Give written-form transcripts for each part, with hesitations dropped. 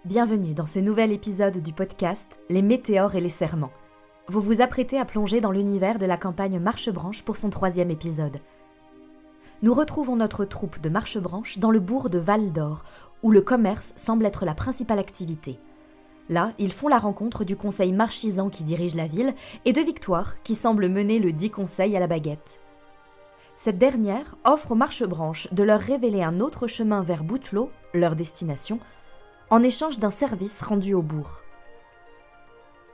Bienvenue dans ce nouvel épisode du podcast Les météores et les serments. Vous vous apprêtez à plonger dans l'univers de la campagne Marchebranche pour son 3e épisode. Nous retrouvons notre troupe de Marchebranche dans le bourg de Val-d'Or, où le commerce semble être la principale activité. Là, ils font la rencontre du conseil marchisant qui dirige la ville et de Victoire qui semble mener le dit conseil à la baguette. Cette dernière offre aux Marchebranche de leur révéler un autre chemin vers Boutelot, leur destination, en échange d'un service rendu au bourg.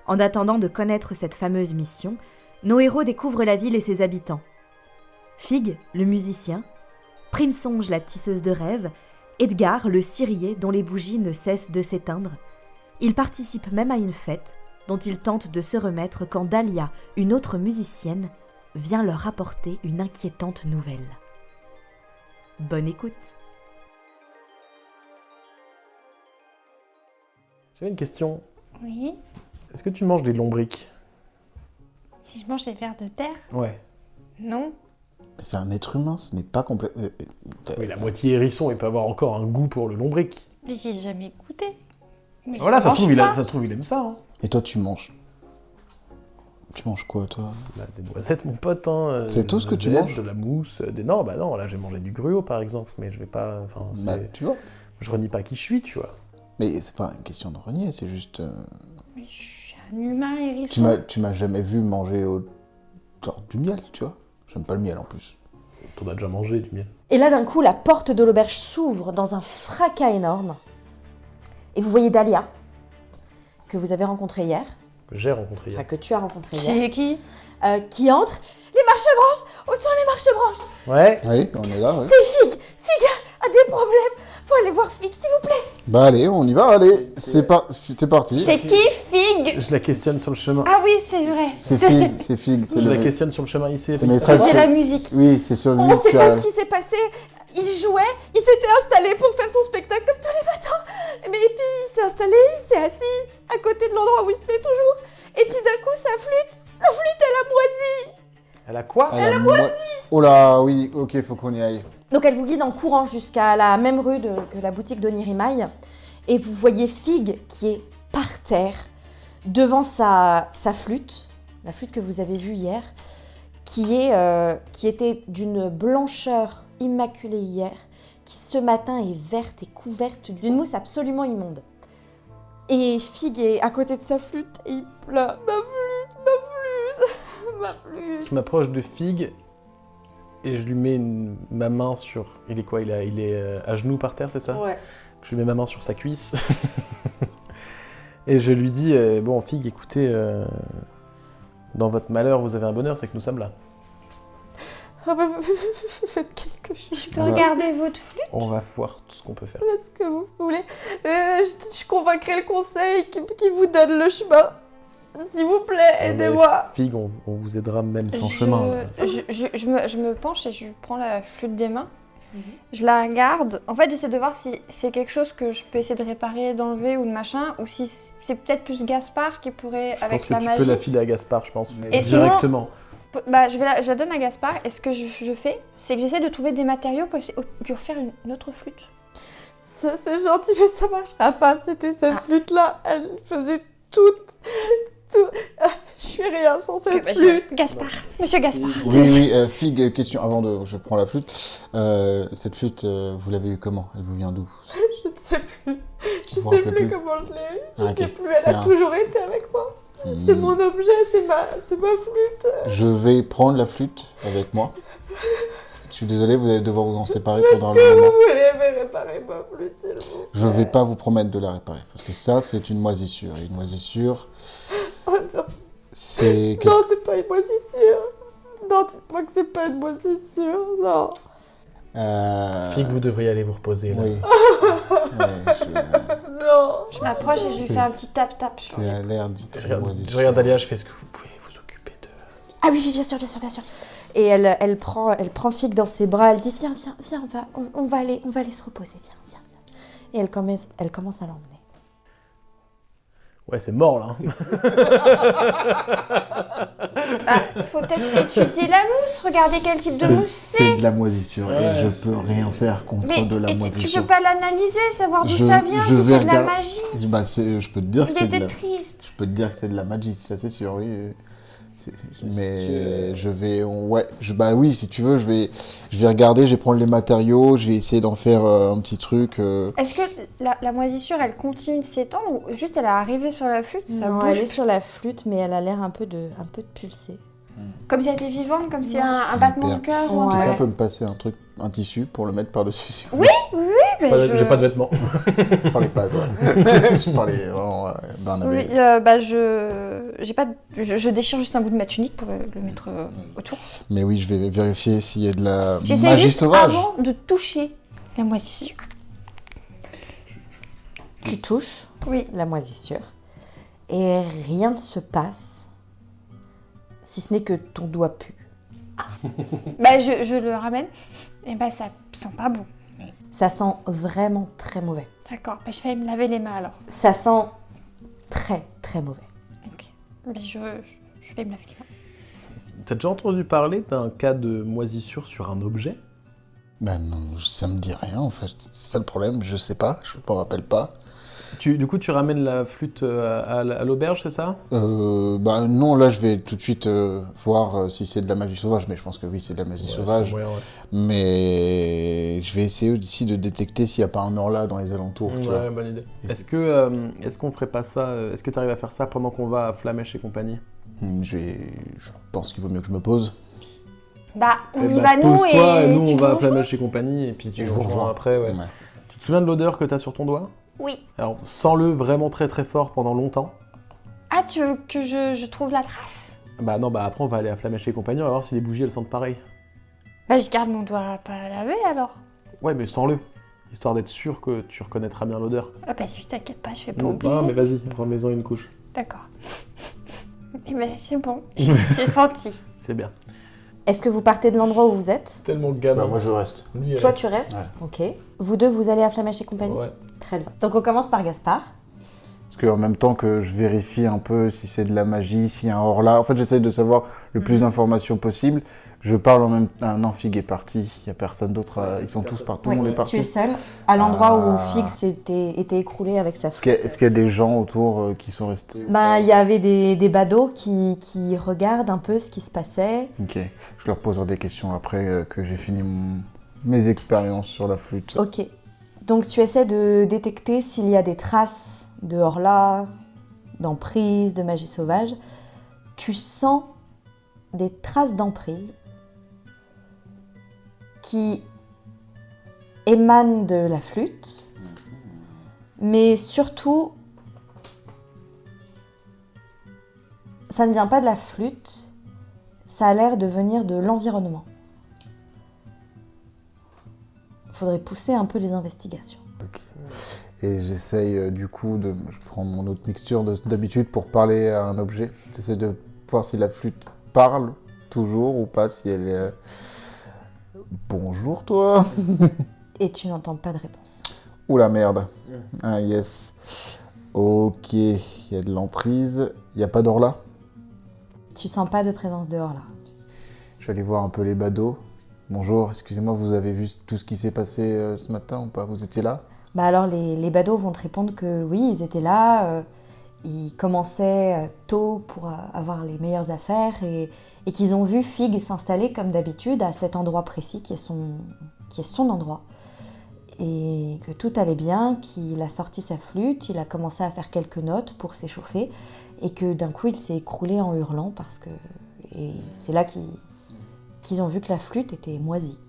En attendant de connaître cette fameuse mission, nos héros découvrent la ville et ses habitants. Fig, le musicien, Primesonge, la tisseuse de rêves, Edgar, le cirier dont les bougies ne cessent de s'éteindre. Ils participent même à une fête dont ils tentent de se remettre quand Dahlia, une autre musicienne, vient leur apporter une inquiétante nouvelle. Bonne écoute. J'avais une question. Oui. Est-ce que tu manges des lombrics? Si je mange des vers de terre? Ouais. Non. C'est un être humain, ce n'est pas complet. Oui, la moitié hérisson, il peut avoir encore un goût pour le lombric. Mais j'ai jamais goûté. Mais Voilà, je ça se trouve, mange il aime ça. Hein. Et toi, tu manges? Tu manges quoi, toi? Bah, des noisettes, mon pote. Hein, c'est tout ce que tu noisettes, manges? De la mousse. Non, là, j'ai mangé du gruau, par exemple. Mais je vais pas... Bah, tu vois. Je renie pas qui je suis, tu vois. Mais c'est pas une question de renier, c'est juste... Mais je suis un humain hérisson. Tu m'as jamais vu manger genre du miel, tu vois? J'aime pas le miel, en plus. T'en as déjà mangé, du miel. Et là, d'un coup, la porte de l'auberge s'ouvre dans un fracas énorme. Et vous voyez Dahlia, que vous avez rencontrée hier, Que j'ai rencontré hier. enfin que tu as rencontrée hier, C'est qui? qui entre. Les Marchebranche! Où sont les Marchebranche? Ouais. Oui, on est là, ouais. C'est Fig! Fig a des problèmes! Faut aller voir Fig, s'il vous plaît! Bah allez, on y va, allez. C'est parti. C'est qui Fig? Je la questionne sur le chemin. Ah oui, c'est vrai. C'est Fig, c'est Fig. Je la questionne sur le chemin ici. Mais C'est ça, la musique. Oui, c'est sur le On lieu sait que pas ce qui s'est passé. Il jouait, il s'était installé pour faire son spectacle comme tous les matins. Mais et puis il s'est installé, il s'est assis à côté de l'endroit où il se met toujours. Et puis d'un coup, sa flûte, elle a moisi. Elle a quoi? Elle a moisi. Oh là, oui, ok, faut qu'on y aille. Donc elle vous guide en courant jusqu'à la même rue que la boutique d'Onirimaï. Et vous voyez Fig qui est par terre devant sa flûte, la flûte que vous avez vue hier, qui était d'une blancheur immaculée hier, qui ce matin est verte et couverte d'une mousse absolument immonde. Et Fig est à côté de sa flûte et il pleure. Ma flûte, ma flûte. Je m'approche de Fig et je lui mets ma main sur... Il est quoi? Il est à genoux par terre, c'est ça? Ouais. Je lui mets ma main sur sa cuisse. Et je lui dis, bon Fig, écoutez, dans votre malheur, vous avez un bonheur, c'est que nous sommes là. Ah bah, faites quelque chose. Je peux regarder votre flûte? On va voir tout ce qu'on peut faire. Faites ce que vous voulez. Je convaincrai le conseil qui vous donne le chemin. S'il vous plaît, aidez-moi. Fig, on vous aidera même sans chemin. Là. Je me penche et je prends la flûte des mains. Je la regarde. En fait, j'essaie de voir si c'est quelque chose que je peux essayer de réparer, d'enlever ou de machin, ou si c'est peut-être plus Gaspard qui pourrait, Je avec pense que la tu magie. peux la filer à Gaspard, je pense, Et directement. Bah, je la donne à Gaspard. Et ce que je fais, c'est que j'essaie de trouver des matériaux pour essayer de refaire une autre flûte. Ça, c'est gentil, mais ça marchera pas. C'était cette flûte-là. Elle faisait tout. Je suis rien sans cette flûte. Gaspard, monsieur Gaspard. Oui, Fig, question, avant de... Je prends la flûte. Cette flûte, vous l'avez eue comment? Elle vous vient d'où? Je ne sais plus. Je vous sais rappelez plus plus comment je l'ai. Je Ah, ok. sais plus. C'est Elle a toujours été avec moi. C'est mon objet, c'est ma flûte. Je vais prendre la flûte avec moi. Je suis désolé, vous allez devoir vous en séparer pendant Est-ce que le moment. vous voulez me réparer ma flûte, s'il vous plaît? Je vais pas vous promettre de la réparer, parce que ça, c'est une moisissure. Et une moisissure, Oh non. c'est... Non, c'est pas une moisissure. Non, dites-moi que c'est pas une moisissure. Non. Fig, vous devriez aller vous reposer là. Oui. Non. Je m'approche et je lui fais un petit tap-tap sur C'est à l'air du très moisissure. Je regarde Dahlia, je fais ce que vous pouvez vous occuper de... Ah oui, bien sûr. Et elle prend Fig dans ses bras, elle dit viens, on va aller se reposer, viens. Et elle commence à l'emmener. Ouais, c'est mort là. Faut peut-être étudier la mousse, regarder quel type de mousse c'est. C'est de la moisissure Ouais, et je peux rien faire contre Mais de la tu moisissure. peux pas l'analyser, savoir d'où Je- ça vient, je si vais c'est de la regarder- magie. Bah, je peux te dire que Il c'est de était la... triste. Je peux te dire que c'est de la magie, ça c'est sûr, oui. Mais je vais... bah oui, si tu veux, je vais regarder, je vais prendre les matériaux, je vais essayer d'en faire un petit truc. Est-ce que la moisissure, elle continue de s'étendre ou juste elle est arrivée sur la flûte, ça Non, bouge elle est sur la flûte, mais elle a l'air un peu de pulser. comme si elle était vivante, comme si Ouais. un battement de Super. cœur ou un Ouais. truc. Quelqu'un peut me passer un tissu pour le mettre par-dessus s'il vous Oui. plaît. Mais J'ai pas de vêtements. Je parlais pas à toi. Je parlais vraiment à Barnabé. Oui, j'ai pas. Je déchire juste un bout de ma tunique pour le mettre autour. Mais oui, je vais vérifier s'il y a de la J'essaie magie juste sauvage. avant de toucher la moisissure. Tu touches Oui. la moisissure et rien ne se passe, si ce n'est que ton doigt pue. Bah je le ramène. Et bah ça sent pas bon. Ça sent vraiment très mauvais. D'accord. Bah je vais me laver les mains alors. Ça sent très très mauvais. Ok. Mais je vais me laver les mains. T'as déjà entendu parler d'un cas de moisissure sur un objet? Ben non, ça me dit rien en fait. C'est ça le problème, je sais pas, je me rappelle pas. Du coup, tu ramènes la flûte à l'auberge, c'est ça? Bah non, là je vais tout de suite voir si c'est de la magie sauvage, mais je pense que oui, c'est de la magie sauvage. Ouais. Mais je vais essayer aussi de détecter s'il n'y a pas un orla dans les alentours, tu vois. Ouais, bonne idée. Est-ce qu'on ferait pas ça? Est-ce que tu arrives à faire ça pendant qu'on va à Flamèche et compagnie? Je pense qu'il vaut mieux que je me pose. Bah on Eh y bah, va nous pose-toi, et nous on tu va à nous rejoins. Flamèche et compagnie et puis tu Et je nous vous rejoins rejoins. après. Ouais. Ouais. Tu te souviens de l'odeur que t'as sur ton doigt? Oui. Alors sens-le vraiment très très fort pendant longtemps. Ah tu veux que je trouve la trace? Bah non, bah après on va aller à Flamèche et compagnie, on va voir si les bougies elles sentent pareil. Bah je garde mon doigt pas lavé alors. Ouais, mais sens-le, histoire d'être sûr que tu reconnaîtras bien l'odeur. Ah bah t'inquiète pas, je vais pas Non, oublier. ah, mais vas-y, remets-en une couche. D'accord. Et ben c'est bon, j'ai senti. C'est bien. Est-ce que vous partez de l'endroit où vous êtes? Tellement gamin. Bah moi je reste. Lui, elle Toi, reste. tu restes? Ouais. Ok. Vous deux, vous allez à Flamèche et compagnie? Ouais. Très bien. Donc on commence par Gaspard. Parce qu'en même temps que je vérifie un peu si c'est de la magie, s'il y a un hors-là, en fait j'essaie de savoir le plus d'informations possible. Je parle en même temps. Non, Fig est parti, il n'y a personne d'autre, ils sont tous partis, tout le monde est tu parti. es seul à l'endroit où Ah. Fig était écroulé avec sa flûte. Est-ce qu'il y a des gens autour qui sont restés? Ben, il y avait des badauds qui regardent un peu ce qui se passait. Ok, je leur poserai des questions après que j'ai fini mes expériences sur la flûte. Ok. Donc tu essaies de détecter s'il y a des traces de horla, d'emprise, de magie sauvage. Tu sens des traces d'emprise qui émanent de la flûte, mais surtout, ça ne vient pas de la flûte, ça a l'air de venir de l'environnement. Faudrait pousser un peu les investigations. Et j'essaye du coup je prends mon autre mixture d'habitude pour parler à un objet. J'essaie de voir si la flûte parle toujours ou pas, si elle est... Bonjour toi. Et tu n'entends pas de réponse. Ouh la merde. Ah yes. Ok, il y a de l'emprise. Il n'y a pas d'orla. Tu sens pas de présence de horla. Je vais aller voir un peu les badauds. Bonjour, excusez-moi, vous avez vu tout ce qui s'est passé ce matin ou pas? Vous étiez là? Bah alors les badauds vont te répondre que oui, ils étaient là, ils commençaient tôt pour avoir les meilleures affaires et qu'ils ont vu Fig s'installer comme d'habitude à cet endroit précis qui est son endroit. Et que tout allait bien, qu'il a sorti sa flûte, il a commencé à faire quelques notes pour s'échauffer et que d'un coup il s'est écroulé en hurlant parce que... Et c'est là qu'ils ont vu que la flûte était moisie.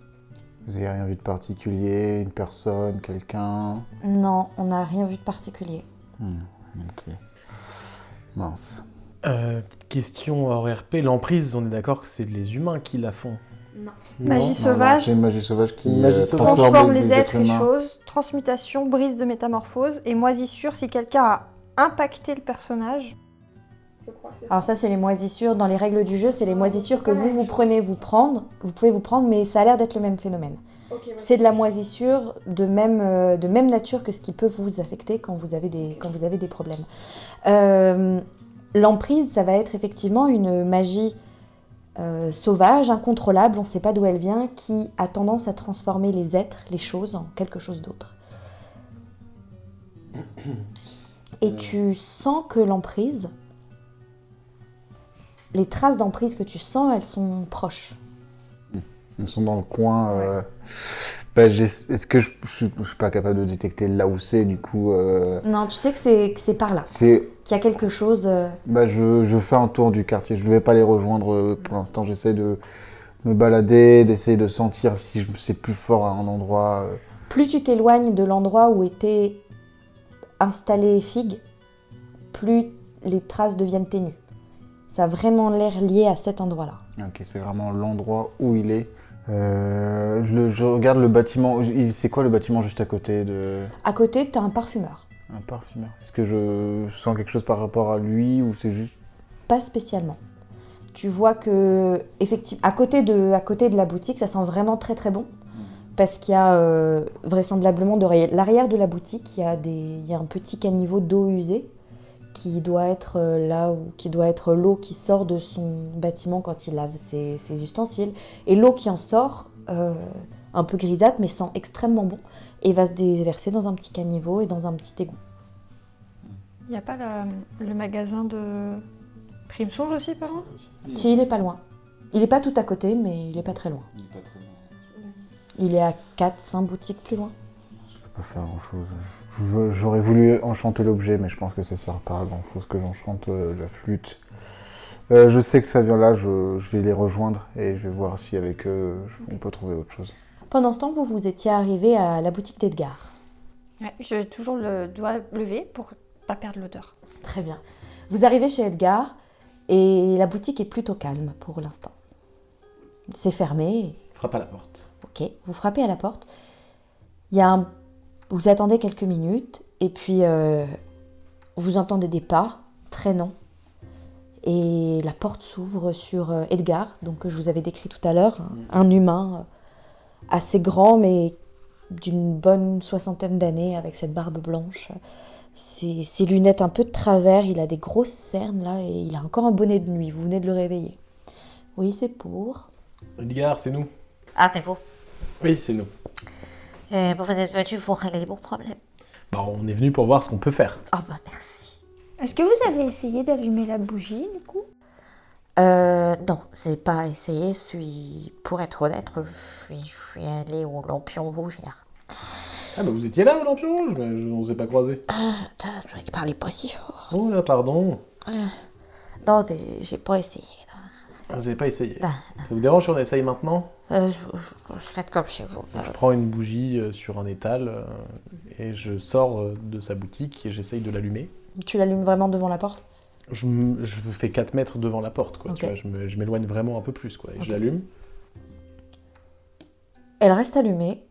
Vous n'avez rien vu de particulier? Une personne? Quelqu'un? Non, on n'a rien vu de particulier. Ok. Mince. Petite question hors RP, l'emprise, on est d'accord que c'est les humains qui la font? Non. Magie Non, sauvage. c'est une magie sauvage qui Une magie sauvage. Transforme des les êtres et humains. choses, transmutation, brise de métamorphose et moisissure si quelqu'un a impacté le personnage. Je crois que c'est Alors ça, c'est les moisissures. Dans les règles du jeu, c'est les moisissures que pas la même vous chose. prenez, vous pouvez vous prendre, mais ça a l'air d'être le même phénomène. C'est de la moisissure de même nature que ce qui peut vous affecter quand vous avez des problèmes. L'emprise, ça va être effectivement une magie sauvage, incontrôlable, on ne sait pas d'où elle vient, qui a tendance à transformer les êtres, les choses, en quelque chose d'autre. Et tu sens que l'emprise, les traces d'emprise que tu sens, elles sont proches. Ils sont dans le coin. Est-ce que je suis pas capable de détecter là où c'est, du coup Non, tu sais que c'est par là, C'est... qu'il y a quelque chose... je fais un tour du quartier. Je ne vais pas les rejoindre pour l'instant. J'essaie de me balader, d'essayer de sentir si c'est plus fort à un endroit. Plus tu t'éloignes de l'endroit où était installé Fig, plus les traces deviennent ténues. Ça a vraiment l'air lié à cet endroit-là. Ok, c'est vraiment l'endroit où il est. Je regarde le bâtiment. C'est quoi le bâtiment juste à côté de... À côté, tu as un parfumeur. Un parfumeur. Est-ce que je sens quelque chose par rapport à lui ou c'est juste... Pas spécialement. Tu vois que, effectivement, à côté de la boutique, ça sent vraiment très très bon. Parce qu'il y a vraisemblablement de l'arrière de la boutique, il y a un petit caniveau d'eau usée qui doit être qui doit être l'eau qui sort de son bâtiment quand il lave ses ustensiles. Et l'eau qui en sort, un peu grisâtre, mais sent extrêmement bon, et va se déverser dans un petit caniveau et dans un petit égout. Il n'y a pas le magasin de Primesonge aussi, pas loin? Si, il est pas loin. Il est pas tout à côté, mais il est pas très loin. Il est pas très loin. Il est à 4-5 boutiques plus loin. Je peux pas faire grand chose. J'aurais voulu enchanter l'objet, mais je pense que ça sert pas à grand chose que j'enchante la flûte. Je sais que ça vient là, je vais les rejoindre et je vais voir si avec eux on peut trouver autre chose. Pendant ce temps, vous étiez arrivé à la boutique d'Edgar. Ouais, j'ai toujours le doigt levé pour pas perdre l'odeur. Très bien. Vous arrivez chez Edgar et la boutique est plutôt calme pour l'instant. C'est fermé. Frappe à la porte. Ok, vous frappez à la porte. Vous attendez quelques minutes et puis vous entendez des pas traînants. Et la porte s'ouvre sur Edgar, donc que je vous avais décrit tout à l'heure, un humain assez grand mais d'une bonne 60aine d'années avec cette barbe blanche. Ses lunettes un peu de travers, il a des grosses cernes là et il a encore un bonnet de nuit, vous venez de le réveiller. Oui, c'est pour... Edgar, c'est nous. Ah, c'est vous. Oui, c'est nous. Vous êtes venu pour régler mon problème. Bah, on est venu pour voir ce qu'on peut faire. Oh bah merci. Est-ce que vous avez essayé d'allumer la bougie, du coup? Non, j'ai pas essayé. Pour être honnête, je suis allée au lampion rouge hier. Ah bah vous étiez là au lampion rouge, mais je ne vous ai pas croisé. Je parlais pas si fort. Oh là, pardon. Non, j'ai pas essayé. Vous n'avez pas essayé. Non. Ça vous dérange si on essaye maintenant? Je faites comme chez vous. Je prends une bougie sur un étal et je sors de sa boutique et j'essaye de l'allumer. Tu l'allumes vraiment devant la porte? Je fais 4 mètres devant la porte, quoi. Okay. Tu vois, je m'éloigne vraiment un peu plus, quoi. Et Okay. je l'allume. Elle reste allumée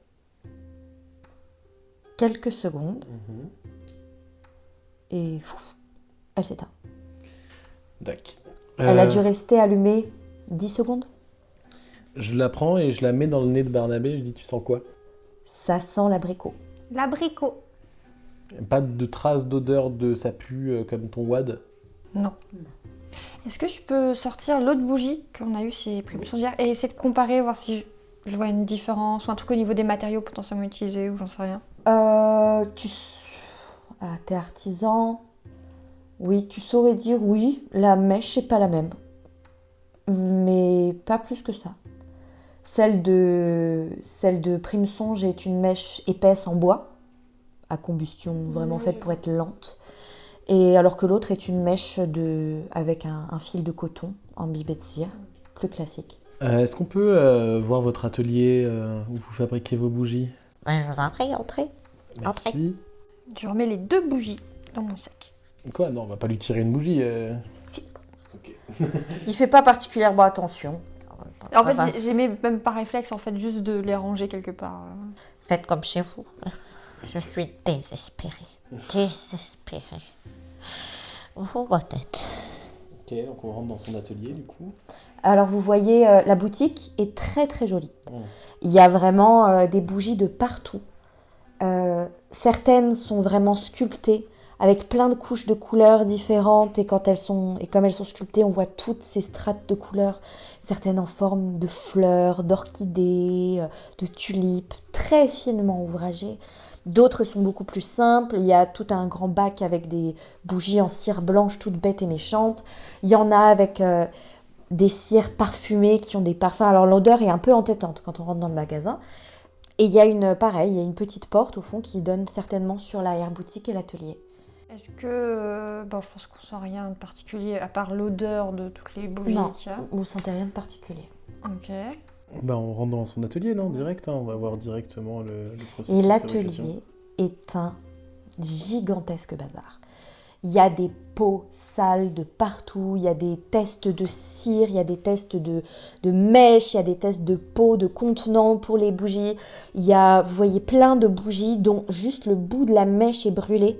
quelques secondes et elle s'éteint. Dac. Elle a dû rester allumée 10 secondes. Je la prends et je la mets dans le nez de Barnabé. Je dis, tu sens quoi? Ça sent l'abricot. L'abricot. Pas de traces d'odeur de sa pue comme ton wad? Non. Est-ce que je peux sortir l'autre bougie qu'on a eue chez Primesonge hier et essayer de comparer, voir si je vois une différence ou un truc au niveau des matériaux potentiellement utilisés ou j'en sais rien? T'es artisan. Oui, tu saurais dire oui, la mèche c'est pas la même. Mais pas plus que ça. Celle de Primesonge est une mèche épaisse en bois, à combustion vraiment faite pour être lente. Et alors que l'autre est une mèche avec un fil de coton imbibé de cire, plus classique. Est-ce qu'on peut voir votre atelier où vous fabriquez vos bougies? Ouais, je vous en prie, entrez. Merci. Je remets les 2 bougies dans mon sac. Quoi? Non, on va pas lui tirer une bougie. Si. Ok. Il fait pas particulièrement attention. En fait, j'ai même par réflexe, en fait, juste de les ranger quelque part. Faites comme chez vous. Je suis désespérée. Désespérée. Ouvre votre tête. Ok, donc on rentre dans son atelier du coup. Alors vous voyez, la boutique est très très jolie. Mmh. Il y a vraiment des bougies de partout. Certaines sont vraiment sculptées avec plein de couches de couleurs différentes et comme elles sont sculptées, on voit toutes ces strates de couleurs, certaines en forme de fleurs, d'orchidées, de tulipes, très finement ouvragées. D'autres sont beaucoup plus simples, il y a tout un grand bac avec des bougies en cire blanche toutes bêtes et méchantes. Il y en a avec des cires parfumées qui ont des parfums, alors l'odeur est un peu entêtante quand on rentre dans le magasin. Et il y a une petite porte au fond qui donne certainement sur l'arrière-boutique et l'atelier. Est-ce que... je pense qu'on sent rien de particulier, à part l'odeur de toutes les bougies Non, qu'il y a. vous sentez rien de particulier. Ok. On rentre dans son atelier, non? Direct, hein, on va voir directement le processus Et de l'atelier fabrication. est un gigantesque bazar. Il y a des pots sales de partout, il y a des tests de cire, il y a des tests de mèches, il y a des tests de pots, de contenants pour les bougies. Vous voyez plein de bougies dont juste le bout de la mèche est brûlé,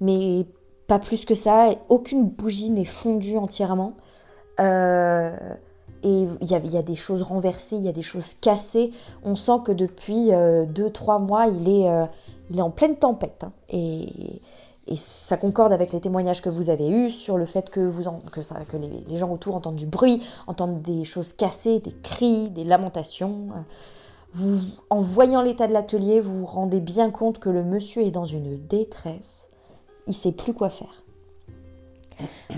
mais pas plus que ça. Aucune bougie n'est fondue entièrement. Et il y a des choses renversées, il y a des choses cassées. On sent que depuis 2-3 mois, il est en pleine tempête. Hein. Et ça concorde avec les témoignages que vous avez eus sur le fait que les gens autour entendent du bruit, entendent des choses cassées, des cris, des lamentations. En voyant l'état de l'atelier, vous vous rendez bien compte que le monsieur est dans une détresse. Il ne sait plus quoi faire.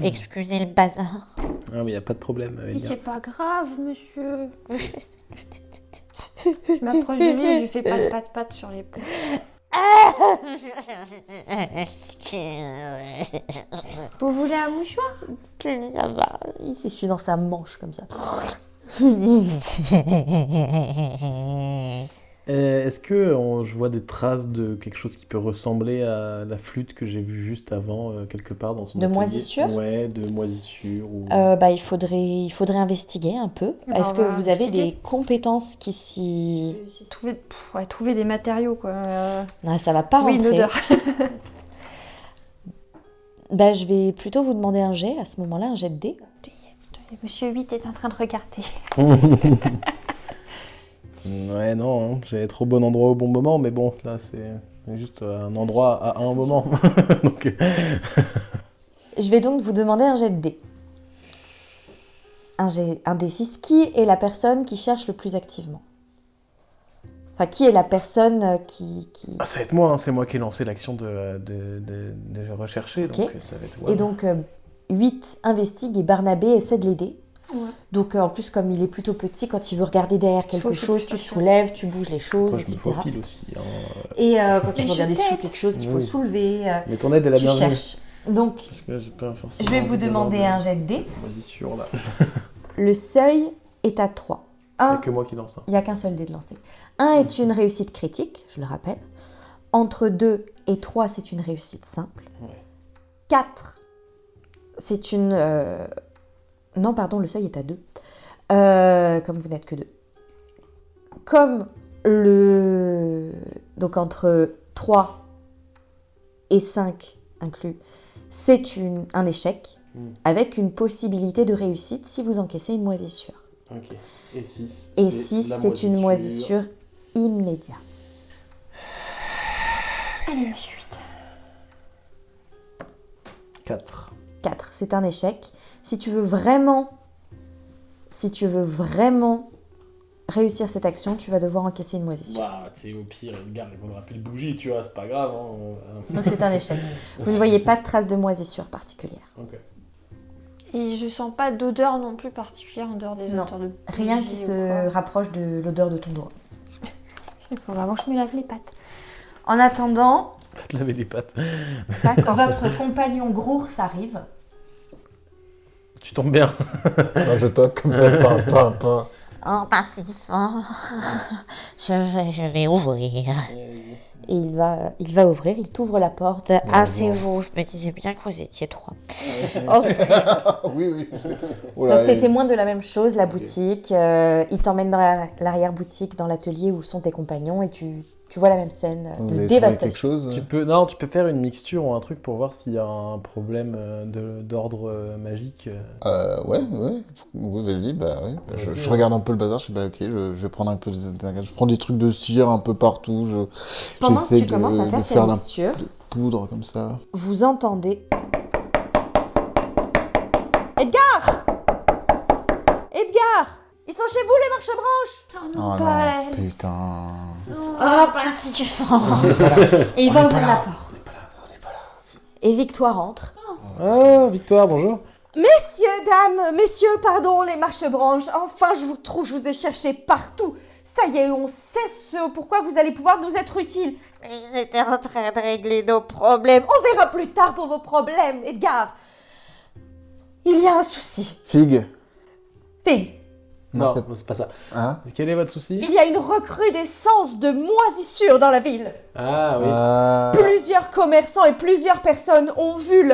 Excusez le bazar. Ah mais y a pas de problème, Elia. C'est pas grave, monsieur. Je m'approche de lui et je lui fais pat sur l'épaule. Vous voulez un mouchoir? Ça va. Il s'essuie dans sa manche comme ça. Est-ce que je vois des traces de quelque chose qui peut ressembler à la flûte que j'ai vue juste avant, quelque part dans son De atelier? moisissure? Ouais, de moisissure. Ou... Il faudrait investiguer un peu. Alors, Est-ce que on va vous avez investiguer. des compétences qui s'y... C'est trouver des matériaux, quoi. Non, ça va pas Oui, rentrer. l'odeur. Je vais plutôt vous demander un jet, à ce moment-là, un jet de dés. Monsieur 8 est en train de regarder. Ouais, non, hein, j'ai trop bon endroit au bon moment, mais bon, là, c'est juste un endroit à un moment. Donc, Je vais donc vous demander un jet de dés. Un D6. Qui est la personne qui cherche le plus activement? Enfin, qui est la personne qui... Ah, ça va être moi, hein, c'est moi qui ai lancé l'action de rechercher, donc Ok. ça va être Et donc, 8 investigue et Barnabé essaie de l'aider. Ouais. Donc, en plus, comme il est plutôt petit, quand il veut regarder derrière quelque Faut chose, que tu je fasse ça. soulèves, tu bouges les choses, Moi, je me etc. faufile aussi. Hein. Et quand tu Mais veux regarder je sous t'aide. quelque chose qu'il faut Oui. soulever, Mais ton aide est la tu bienvenue. cherches. Donc, Parce que là, j'ai pas forcément je vais vous envie d'avoir demander de un jet de dés. moisissure, là. Le seuil est à 3. Il n'y a 1, que moi qui lance. Hein. il n'y a qu'un seul dé de lancer. 1 est une réussite critique, je le rappelle. Entre 2 et 3, c'est une réussite simple. Ouais. 4, c'est une... Non, pardon, le seuil est à 2. Comme vous n'êtes que 2. Comme le... Donc entre 3 et 5 inclus, c'est un échec avec une possibilité de réussite si vous encaissez une moisissure. Ok. Et 6. Et 6, c'est une moisissure immédiate. Allez, monsieur 8. 4. 4, c'est un échec. Si tu veux vraiment réussir cette action, tu vas devoir encaisser une moisissure. Bah, tu sais, au pire, Edgar, il volera plus de bougie, tu vois, c'est pas grave. Hein. Donc c'est un échec. Vous ne voyez pas de traces de moisissure particulière. Ok. Et je sens pas d'odeur non plus particulière en dehors des Non. odeurs de Rien bougie qui ou se quoi. rapproche de l'odeur de ton doigt. Il faut vraiment que je me lave les pattes. En attendant, Va te laver les pattes. votre compagnon Grours arrive. Tu tombes bien. Moi, je toque comme ça, pas. En passif, je vais ouvrir. Et il va ouvrir, il t'ouvre la porte. Ah, c'est vous, je me disais bien que vous étiez 3. Oui. Oula, Donc t'es témoin de la même chose, la boutique. Il t'emmène dans l'arrière-boutique, dans l'atelier où sont tes compagnons et tu Tu vois la même scène Vous de avez trouvé quelque dévastation. chose Tu peux faire une mixture ou un truc pour voir s'il y a un problème d'ordre magique. Ouais, vas-y, bah oui. Vas-y, Je regarde un peu le bazar, je suis bah ok, je vais prendre un peu je prends des trucs de cire un peu partout, Pendant que j'essaie tu commences à de faire faire ta la mixture, poudre comme ça. vous entendez... Edgar! Edgar! Ils sont chez vous, les marche-branches! Oh non, putain. Oh, pas si fort. Et il On va est ouvrir pas la là. porte. Et Victoire entre. Ah, Victoire, bonjour. Messieurs, dames, messieurs, pardon, les marche-branches, enfin je vous trouve, je vous ai cherché partout. Ça y est, on sait ce pourquoi vous allez pouvoir nous être utiles. Ils étaient en train de régler nos problèmes. On verra plus tard pour vos problèmes, Edgar. Il y a un souci. Figue. Fig, Non, Non, c'est- c'est pas ça. Hein Quel est votre souci? il y a une recrudescence de moisissures dans la ville. Ah oui. Plusieurs commerçants et plusieurs personnes ont vu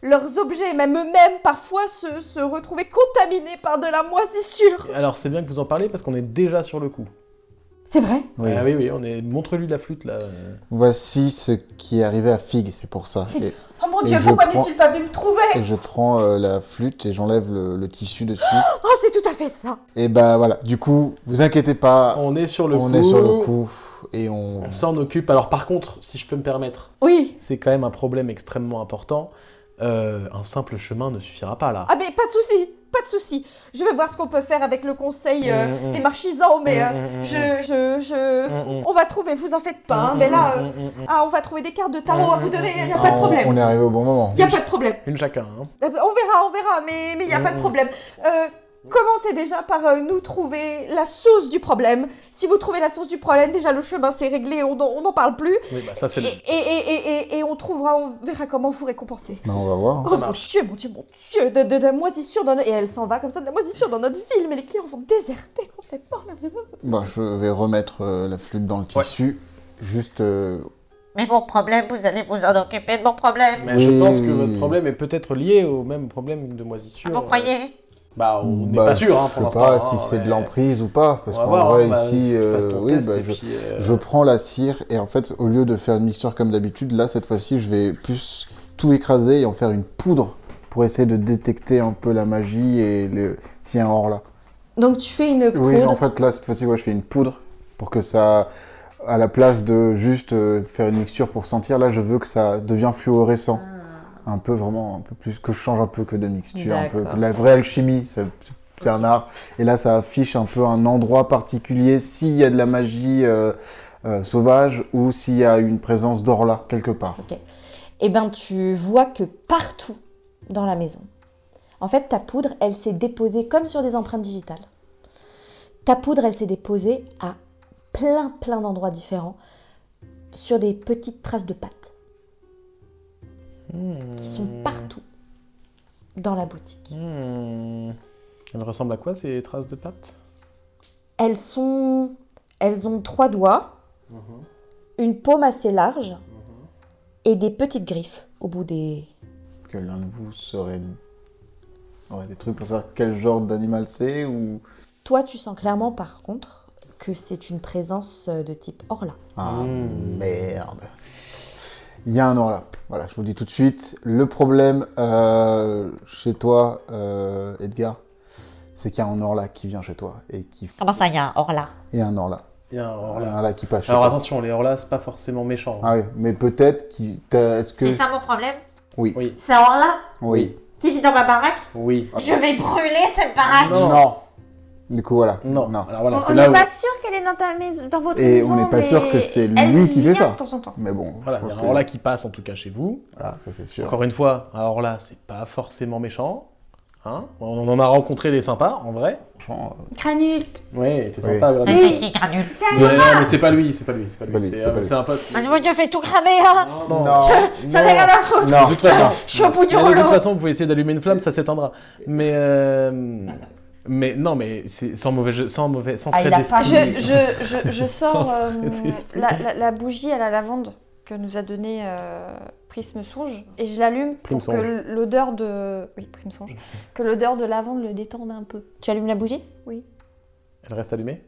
leurs objets, même eux-mêmes, parfois se retrouver contaminés par de la moisissure. Alors c'est bien que vous en parlez parce qu'on est déjà sur le coup. C'est vrai? Oui. Ah oui, on est. Montre-lui la flûte là. Voici ce qui est arrivé à Figue, c'est pour ça. Oh mon Et Dieu, je pourquoi prends- n'est-il pas venu me trouver? Et je prends la flûte et j'enlève le tissu dessus. Oh, c'est tout à fait ça. Et bah voilà, du coup, vous inquiétez pas, On est sur le coup. on est sur le coup et on... On s'en occupe. Alors par contre, si je peux me permettre, Oui. c'est quand même un problème extrêmement important. Un simple chemin ne suffira pas là. Ah mais pas de souci, pas de souci. Je vais voir ce qu'on peut faire avec le conseil Mm. des marchisans, mais Mm. on va trouver, vous en faites pas. Hein, mais là, on va trouver des cartes de tarot à vous donner, il y a pas de on problème. est arrivé au bon moment. Il y a pas de problème. Une chacun. Hein. On verra, mais il y a pas de problème. Commencez déjà par nous trouver la source du problème. Si vous trouvez la source du problème, déjà le chemin c'est réglé, on n'en parle plus. Oui, bah ça c'est le. Et on verra comment vous récompenser. Bah, on va voir. Oh mon marche. Dieu, de la moisissure dans notre... Et elle s'en va comme ça, de la moisissure dans notre ville, mais les clients vont déserter complètement. Bah, je vais remettre la flûte dans le tissu. Juste... Mais mon problème, vous allez vous en occuper de mon problème. Mais Oui, je pense oui, que oui. votre problème est peut-être lié au même problème de moisissure. Vous croyez? Bah, on n'est bah, pas sûr hein, je pour l'instant. sais pas hein, si c'est mais de l'emprise ou pas. Parce on va qu'en voir, vrai, hein, bah, ici... fasse ton oui, test bah, et puis, je prends la cire et en fait, au lieu de faire une mixture comme d'habitude, là, cette fois-ci, je vais plus tout écraser et en faire une poudre pour essayer de détecter un peu la magie et s'il y a un or-là. Donc tu fais une poudre. Oui, en fait, là, cette fois-ci, ouais, je fais une poudre pour que ça, à la place de juste faire une mixture pour sentir, là, je veux que ça devienne fluorescent. Un peu, vraiment, un peu plus, que je change un peu que de mixture, un peu, D'accord. de la vraie alchimie, c'est un art. Et là, ça affiche un peu un endroit particulier, s'il y a de la magie sauvage ou s'il y a une présence d'or là, quelque part. Eh ben, tu vois que partout dans la maison, en fait, ta poudre, elle s'est déposée comme sur des empreintes digitales. Ta poudre, elle s'est déposée à plein d'endroits différents sur des petites traces de pâte qui sont partout dans la boutique. Elle ressemble à quoi ces traces de pâte? Elles ont 3 doigts, une paume assez large et des petites griffes au bout des... Que l'un de vous aurait des trucs pour savoir quel genre d'animal c'est ou... Toi, tu sens clairement, par contre, que c'est une présence de type Orla. Ah merde. Il y a un or là. Voilà, je vous le dis tout de suite. Le problème chez toi, Edgar, c'est qu'il y a un or là qui vient chez toi et qui... Comment ça, il y a un or là? Il y a un or là. Il y a un or Il y a là. un là qui passe chez Alors toi. attention, les Orla, c'est pas forcément méchant. Ah oui, mais peut-être qu'il... Est-ce que... C'est ça mon problème? Oui. Oui. C'est un or là? Oui. Qui vit dans ma baraque? Oui. Je vais brûler cette baraque! Non. Du coup, voilà. Non. Alors voilà, On c'est n'est là où. pas sûr qu'elle est dans ta maison, dans votre Et maison. on n'est pas mais sûr que c'est elle lui qui fait vient ça. de temps en temps. Mais bon, Voilà, je il y a pense un que- Orla qui passe en tout cas chez vous. Voilà, ça c'est sûr. Encore une fois, un Orla, c'est pas forcément méchant. Hein, on en a rencontré des sympas, en vrai. Franchement, Granule. Ouais, c'est Oui. sympa. Mais Granit. c'est qui, Granule? Non, mais c'est pas lui, c'est pas lui. pas lui, c'est pas lui. C'est un pote. Ah, mon Dieu, fais tout cramer, hein! Non, J'en ai rien à foutre! Non. De toute façon, Je suis au bout du mais de toute rouleau! façon, vous pouvez essayer d'allumer une flamme, ça s'éteindra. Mais non, mais c'est sans Ah, trait il a d'esprit. pas- Je sors d'esprit. la bougie à la lavande que nous a donnée Prisme Songe et je l'allume pour Prisme que Songe. l'odeur de... Oui, Prisme Songe. Que l'odeur de lavande le détende un peu. Tu allumes la bougie? Oui. Elle reste allumée?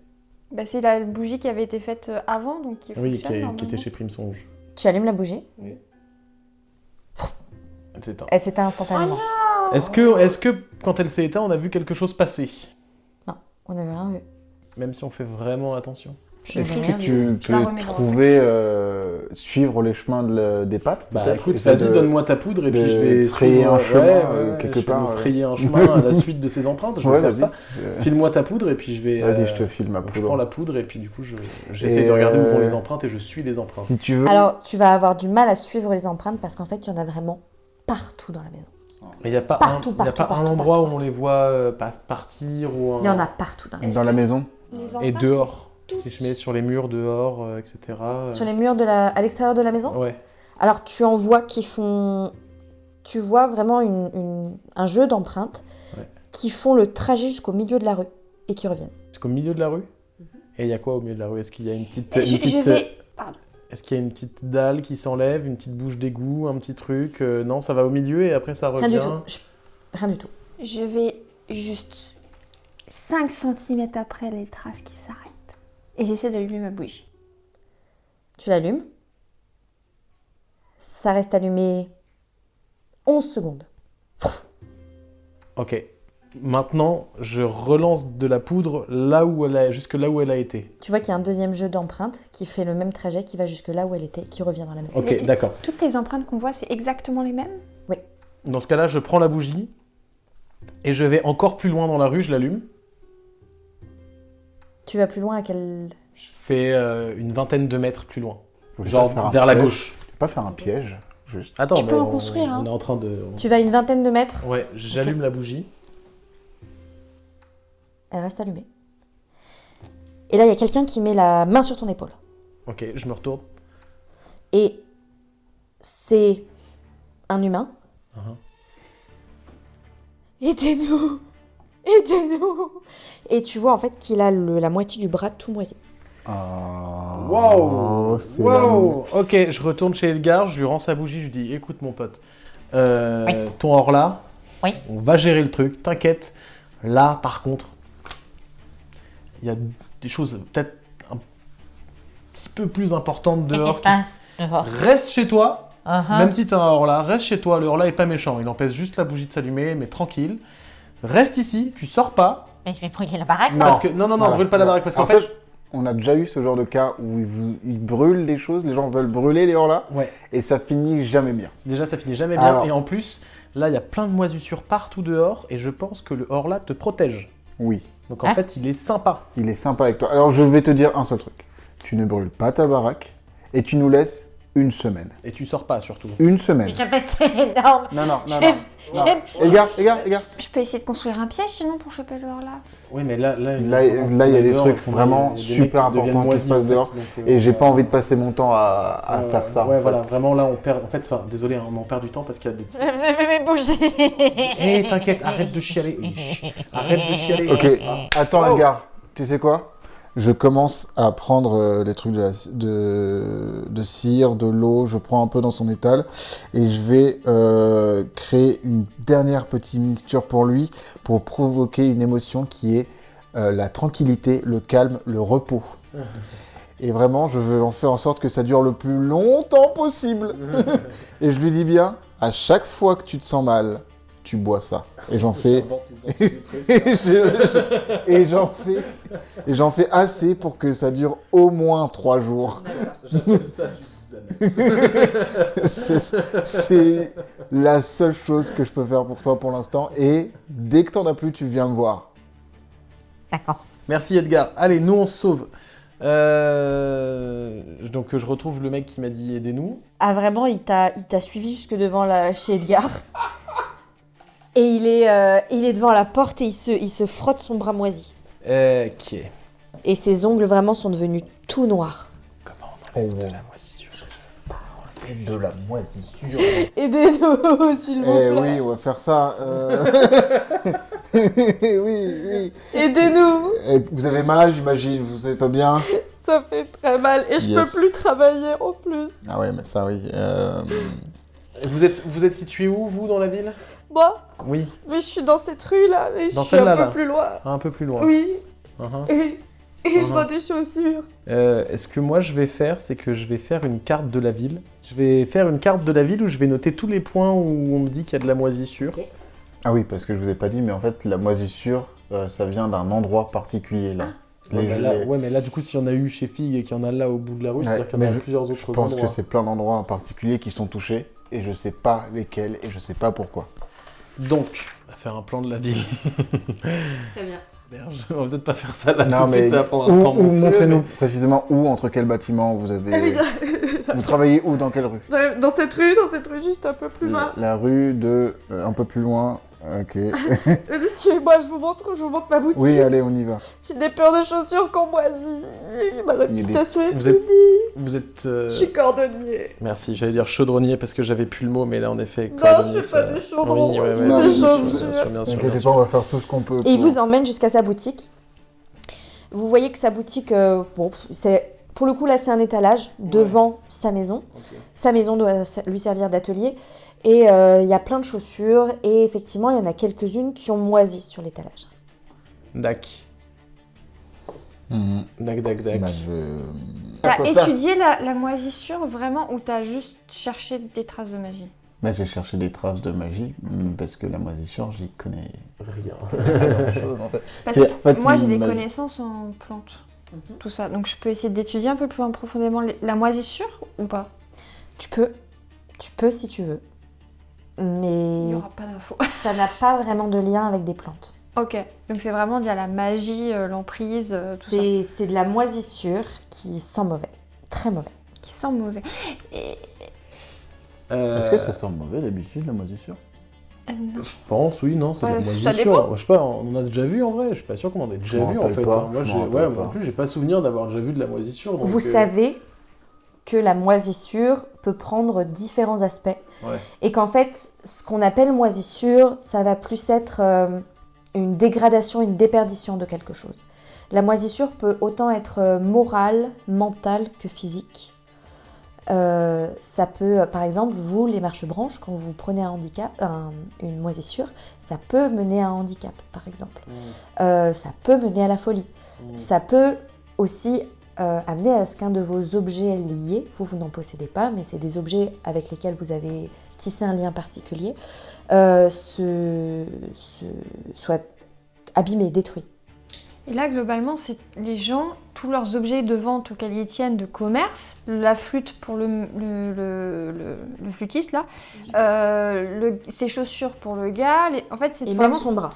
Bah, c'est la bougie qui avait été faite avant, donc qui Oui, fonctionne qui normalement. était chez Primsonge. Tu allumes la bougie, Elle s'éteint. elle s'éteint instantanément. Est-ce que quand elle s'est éteinte, on a vu quelque chose passer? On n'avait rien vu. Même si on fait vraiment attention. Je Est-ce n'ai que rien vu. tu Je la peux remets dans trouver, suivre les chemins des pattes Bah peut-être, écoute, essayer vas-y, de- donne-moi ta poudre et puis de je vais frayer suivre- un chemin, quelque je vais part, me frayer un chemin à la suite de ces empreintes. Je vais Ouais, faire vas-y. ça. File-moi ta poudre et puis je vais. Vas-y, je te file ma donc, poudre. je prends la poudre et puis du coup j'essaie Et, de regarder où vont les empreintes et je suis les empreintes. Si tu veux. Alors, tu vas avoir du mal à suivre les empreintes parce qu'en fait, il y en a vraiment partout dans la maison. Mais il n'y a pas Partout, un, y a pas partout, un endroit partout, où on les voit partir ou Il y en a partout dans la maison. Dans la maison. Les Et empreintes, dehors. c'est Si je mets sur les murs dehors, etc. Sur les murs à l'extérieur de la maison. Ouais. Alors, tu en vois qui font... Tu vois vraiment un jeu d'empreintes Ouais. qui font le trajet jusqu'au milieu de la rue et qui reviennent. Jusqu'au milieu de la rue. Et il y a quoi au milieu de la rue? Est-ce qu'il y a une petite, Je vais... Pardon. Est-ce qu'il y a une petite dalle qui s'enlève, une petite bouche d'égout, un petit truc? Non, ça va au milieu et après ça revient. Rien du tout. Rien du tout. Je vais juste 5 cm après les traces qui s'arrêtent. Et j'essaie d'allumer ma bougie. Tu l'allumes. Ça reste allumé 11 secondes. Ok. Maintenant, je relance de la poudre jusque là où elle a été. Tu vois qu'il y a un deuxième jeu d'empreintes qui fait le même trajet, qui va jusque là où elle était, qui revient dans la maison. Ok, d'accord. Toutes les empreintes qu'on voit, c'est exactement les mêmes? Dans ce cas-là, je prends la bougie et je vais encore plus loin dans la rue, je l'allume. Tu vas plus loin à quel... Je fais une vingtaine de mètres plus loin. Faut pas Genre faire un vers la piège. gauche. Tu peux pas faire un piège, juste. Attends, Tu peux mais en construire, hein. On est en train de... Tu vas à une vingtaine de mètres, Ouais, j'allume la bougie. elle reste allumée. Et là, il y a quelqu'un qui met la main sur ton épaule. Ok, je me retourne. Et c'est un humain. Uh-huh. Aidez-nous! Aidez-nous! Et tu vois en fait qu'il a la moitié du bras tout moisi. Waouh! c'est Waouh! Ok, je retourne chez Edgar, je lui rends sa bougie, je lui dis écoute mon pote, ton Orla, Oui. on va gérer le truc, t'inquiète. Là, par contre, il y a des choses peut-être un petit peu plus importantes Qu'est-ce qui dehors. se passe dehors? Reste chez toi, Uh-huh. même si t'as un Orla, reste chez toi. Le Orla est pas méchant, il empêche juste la bougie de s'allumer, mais tranquille. Reste ici, tu sors pas. Mais je vais brûler la baraque. Non. Parce que, non, Voilà. brûle pas la baraque parce qu'en Alors fait. ça, on a déjà eu ce genre de cas où ils brûlent des choses, les gens veulent brûler les hors-là, Ouais. et ça finit jamais bien. Déjà, ça finit jamais bien. Alors. Et en plus, là, il y a plein de moisissures partout dehors. Et je pense que le Orla te protège. Oui, Donc en Hein? fait, il est sympa. il est sympa avec toi. Alors je vais te dire un seul truc. Tu ne brûles pas ta baraque, et tu nous laisses une semaine. Et tu sors pas surtout. Une semaine. Mais c'est énorme. Non, non, non, J'aime- non. j'aime- Edgar. Je peux essayer de construire un piège sinon pour choper le hors là. Oui, mais là, Là, il y a des trucs vraiment super importants qui se passent dehors. Et j'ai pas envie de passer mon temps à faire ça. Ouais, en fait. voilà, vraiment là, on perd. En fait, ça, désolé, hein, on en perd du temps parce qu'il y a des. Mais bougez. Hé, t'inquiète, arrête de chialer. Arrête de chialer. Ok, attends Oh. Edgar, tu sais quoi? Je commence à prendre les trucs de cire, de l'eau, je prends un peu dans son étal et je vais créer une dernière petite mixture pour lui pour provoquer une émotion qui est la tranquillité, le calme, le repos. Et vraiment, je veux en faire en sorte que ça dure le plus longtemps possible. Et je lui dis bien, à chaque fois que tu te sens mal, tu bois ça. Et j'en fais... et j'en fais assez pour que ça dure au moins 3 jours. C'est la seule chose que je peux faire pour toi pour l'instant. Et dès que t'en as plus, tu viens me voir. D'accord. Merci Edgar. Allez, nous on se sauve. Donc je retrouve le mec qui m'a dit aidez-nous. Ah vraiment, il t'a suivi jusque devant chez Edgar. Et il est devant la porte et il se frotte son bras moisi. Ok. Et ses ongles vraiment sont devenus tout noirs. Comment on enlève de la moisissure? Faites de la moisissure. Aidez-nous, s'il vous Eh plaît. oui, on va faire ça. Oui. Aidez-nous. Vous avez mal, j'imagine, vous savez pas bien. Ça fait très mal et je Yes. peux plus travailler en plus. Ah ouais, mais ça oui. Vous êtes situé où, vous, dans la ville? Moi, Oui, mais je suis dans cette rue là, mais Dans je suis un celle-là, peu là. plus loin. un peu plus loin. Oui. Uh-huh. Et Et je vends des chaussures. Ce que moi je vais faire, c'est que je vais faire une carte de la ville. Je vais faire une carte de la ville où je vais noter tous les points où on me dit qu'il y a de la moisissure. Ah oui, parce que je vous ai pas dit, mais en fait, la moisissure, ça vient d'un endroit particulier, là. Mais là, du coup, s'il y en a eu chez Fig et qu'il y en a là au bout de la rue, c'est-à-dire qu'il y en a plusieurs autres Je pense endroits. que c'est plein d'endroits en particulier qui sont touchés, et je sais pas lesquels, et je sais pas pourquoi. Donc, on va faire un plan de la ville. Très bien. Merde, on va peut-être pas faire ça là Non, tout de mais suite, ça va prendre un temps monstrueux, montrez-nous mais- précisément où, entre quels bâtiments vous avez... Vous travaillez où, dans quelle rue? J'arrive dans cette rue, juste un peu plus bas. La rue de... un peu plus loin, ok. Suivez-moi, je vous montre ma boutique. Oui, allez, on y va. J'ai des paires de chaussures qu'on moisit. Ma réputation est Vous finie. Vous êtes... Je suis cordonnier. Merci, j'allais dire chaudronnier parce que j'avais plus le mot, mais là en effet, Non, cordonnier, je fais pas ça- des chaudrons, Oui, ouais, je ouais, fais bien des sûr, chaussures. bien sûr, bien sûr, N'inquiétez bien pas, sûr. on va faire tout ce qu'on peut. Et il pour- vous emmène jusqu'à sa boutique. Vous voyez que sa boutique, c'est pour le coup là c'est un étalage devant sa maison. Ok. Sa maison doit lui servir d'atelier et il y a plein de chaussures et effectivement il y en a quelques-unes qui ont moisi sur l'étalage. Dac. Mhm. Dac, dac, dac. Bah, je... T'as Quoi faire étudié la moisissure vraiment ou t'as juste cherché des traces de magie? Bah, j'ai cherché des traces de magie, parce que la moisissure, j'y connais Rien. pas grand-chose, en fait. Parce C'est- que en fait, moi c'est j'ai une des magie. connaissances en plantes, tout ça. Donc je peux essayer d'étudier un peu plus en profondément la moisissure ou pas? Tu peux si tu veux. Il Mais n'y aura pas d'infos. ça n'a pas vraiment de lien avec des plantes. Ok, donc c'est vraiment il y a la magie, l'emprise, tout ça. C'est de la moisissure qui sent mauvais. Très mauvais. Qui sent mauvais. Et... Est-ce que ça sent mauvais d'habitude, la moisissure? non. Je pense, oui, non, c'est Ouais, de la ça moisissure. dépend. Je sais pas, on en a déjà vu en vrai, je suis pas sûr qu'on en ait déjà Je m'en vu en rappelle fait. pas, Moi, je j'ai, m'en ouais, rappelle moi non pas. plus, j'ai pas souvenir d'avoir déjà vu de la moisissure. Donc, Vous savez que la moisissure peut prendre différents aspects. Ouais. Et qu'en fait, ce qu'on appelle moisissure, ça va plus être une dégradation, une déperdition de quelque chose. La moisissure peut autant être morale, mentale que physique. Ça peut, par exemple, vous, les marche-branches, quand vous prenez une moisissure, ça peut mener à un handicap, par exemple. Ça peut mener à la folie. Ça peut aussi amener à ce qu'un de vos objets liés, vous n'en possédez pas, mais c'est des objets avec lesquels vous avez tissé un lien particulier, soit abîmé, détruit. Et là, globalement, c'est les gens, tous leurs objets de vente auxquels ils tiennent de commerce, la flûte pour le flûtiste, là, ses chaussures pour le gars, en fait, c'est Et vraiment... même son bras.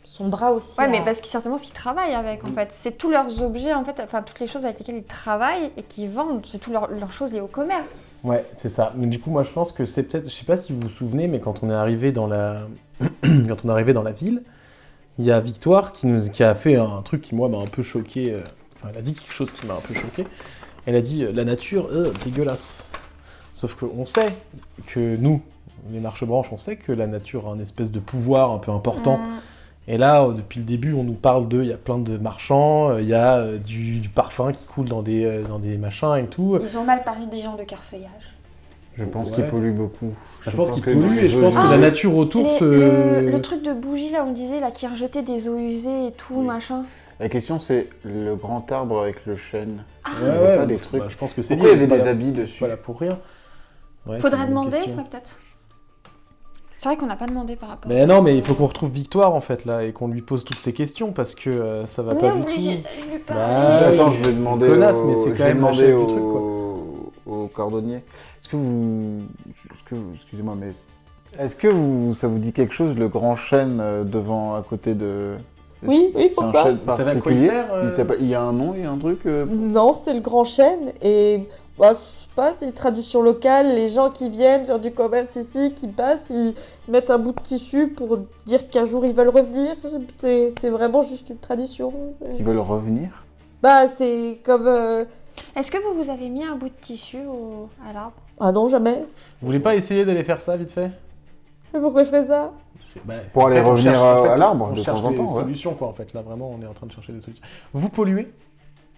Son bras aussi. Ouais, mais parce que certainement ce qu'ils travaillent avec, en fait. C'est tous leurs objets, en fait, enfin, toutes les choses avec lesquelles ils travaillent et qu'ils vendent. C'est toutes leurs choses liées au commerce. Ouais, c'est ça. Mais du coup, moi, je pense que c'est peut-être, je sais pas si vous vous souvenez, mais quand on est arrivé dans la, quand on est arrivé dans la ville, il y a Victoire qui a fait un truc qui moi m'a un peu choqué. Enfin, elle a dit quelque chose qui m'a un peu choqué. Elle a dit la nature, dégueulasse. Sauf qu'on sait que nous, les marche-branches, on sait que la nature a un espèce de pouvoir un peu important. Et là, depuis le début, on nous parle il y a plein de marchands, il y a du parfum qui coule dans des machins et tout. Ils ont mal parlé des gens de carfeuillage. Je pense Ouais. qu'il pollue beaucoup. Je pense qu'il que pollue et je pense que Ah, la nature autour se... Le truc de bougie, là, on disait, là, qui rejetait des eaux usées et tout, Oui. machin. La question, c'est le grand arbre avec le chêne. Il y Ouais, avait ouais, pas des bah, trucs. je pense que c'est Pourquoi il y avait pas des là- habits dessus? Voilà, pour rien. Ouais, c'est Faudrait une bonne demander, question. ça, peut-être. C'est vrai qu'on n'a pas demandé par rapport. Mais non, mais il faut qu'on retrouve Victoire en fait là et qu'on lui pose toutes ces questions parce que ça va On pas est du obligé tout. de lui Bah, parler. Attends, je c'est vais une demander connasse, au... mais c'est je quand vais même la demander chef du truc, quoi. au cordonnier. Excusez-moi, mais est-ce que ça vous dit quelque chose, le grand chêne devant, à côté de... Oui, c'est pourquoi un chêne Vous savez à quoi il particulier. sert Il y a un nom, il y a un truc Non, c'est le grand chêne et bah, je sais pas, c'est une tradition locale. Les gens qui viennent faire du commerce ici, qui passent, ils mettent un bout de tissu pour dire qu'un jour ils veulent revenir. C'est vraiment juste une tradition. Ils veulent revenir? Bah, c'est comme. Est-ce que vous avez mis un bout de tissu à l'arbre? Ah non, jamais. Vous voulez pas essayer d'aller faire ça vite fait? Mais pourquoi je ferais ça? Pour aller En fait, on revenir cherche- en fait, à l'arbre, on de cherche temps en des temps, ouais. solutions quoi en fait. Là vraiment, on est en train de chercher des solutions. Vous polluez?